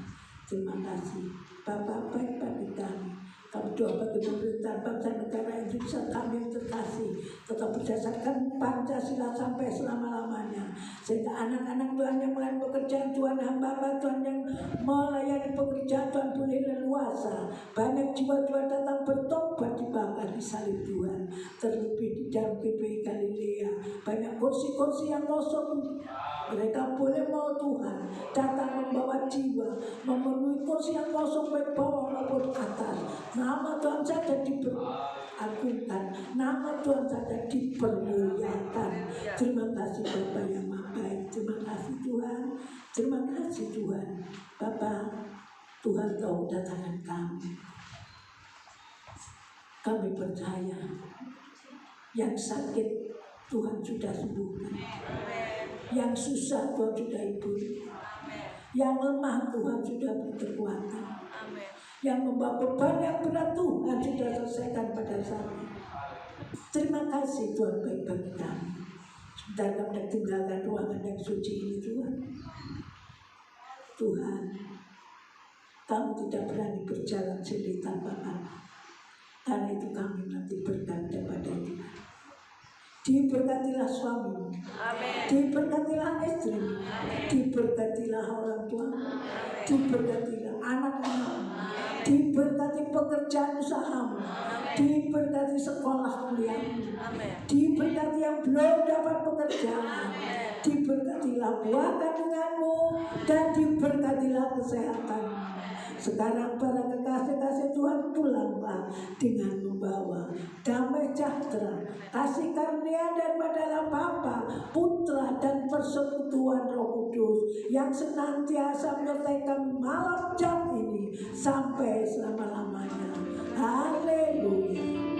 Terima kasih Bapa, baik bagi kami. Kami doa bagi pemerintah bangsa negara Indonesia kami yang terkasih, tetap berdasarkan Pancasila sampai selama-lamanya. Sehingga anak-anak Tuhan yang melayani pekerjaan Tuhan, hamba Tuhan yang melayani pekerjaan Tuhan boleh leluasa. Banyak jiwa-jiwa datang bertobat dibakar di salib Tuhan. Terlebih di dalam GPI Galilea, banyak kursi-kursi yang kosong. Mereka boleh mau Tuhan datang membawa jiwa, memenuhi kursi yang kosong baik bawah maupun atas. Nama Tuhan saja diperagungkan, nama Tuhan saja dipermuliakan. Terima kasih Bapa yang Maha Baik. Terima kasih Tuhan. Terima kasih Tuhan. Bapa, Tuhan tahu datangan kami. Kami percaya yang sakit Tuhan sudah sembuhkan, yang susah Tuhan sudah hibur, yang lemah Tuhan sudah beri kekuatan, yang membawa beban yang berat Tuhan sudah selesaikan pada saat ini. Terima kasih Tuhan baik bagi kami. Sebentar kami tinggalkan ruangan yang suci ini Tuhan. Tuhan, kami tidak berani berjalan sendiri tanpa Bapa. Karena itu kami nanti berkata pada Tuhan. Diberkatilah suamimu, diberkatilah istrimu, diberkatilah orang tuamu, diberkatilah anak-anakmu, diberkati pekerjaan usahamu, diberkati sekolah kuliahmu, diberkati yang belum dapat pekerjaan, diberkatilah buah kandunganmu, dan diberkatilah kesehatanmu. Sekarang para kekasih-kasih Tuhan pulanglah dengan membawa damai sejahtera, kasih karunia daripada Bapa, Putra dan persekutuan Roh Kudus yang senantiasa menyertai kami malam jam ini sampai selama-lamanya. Haleluya.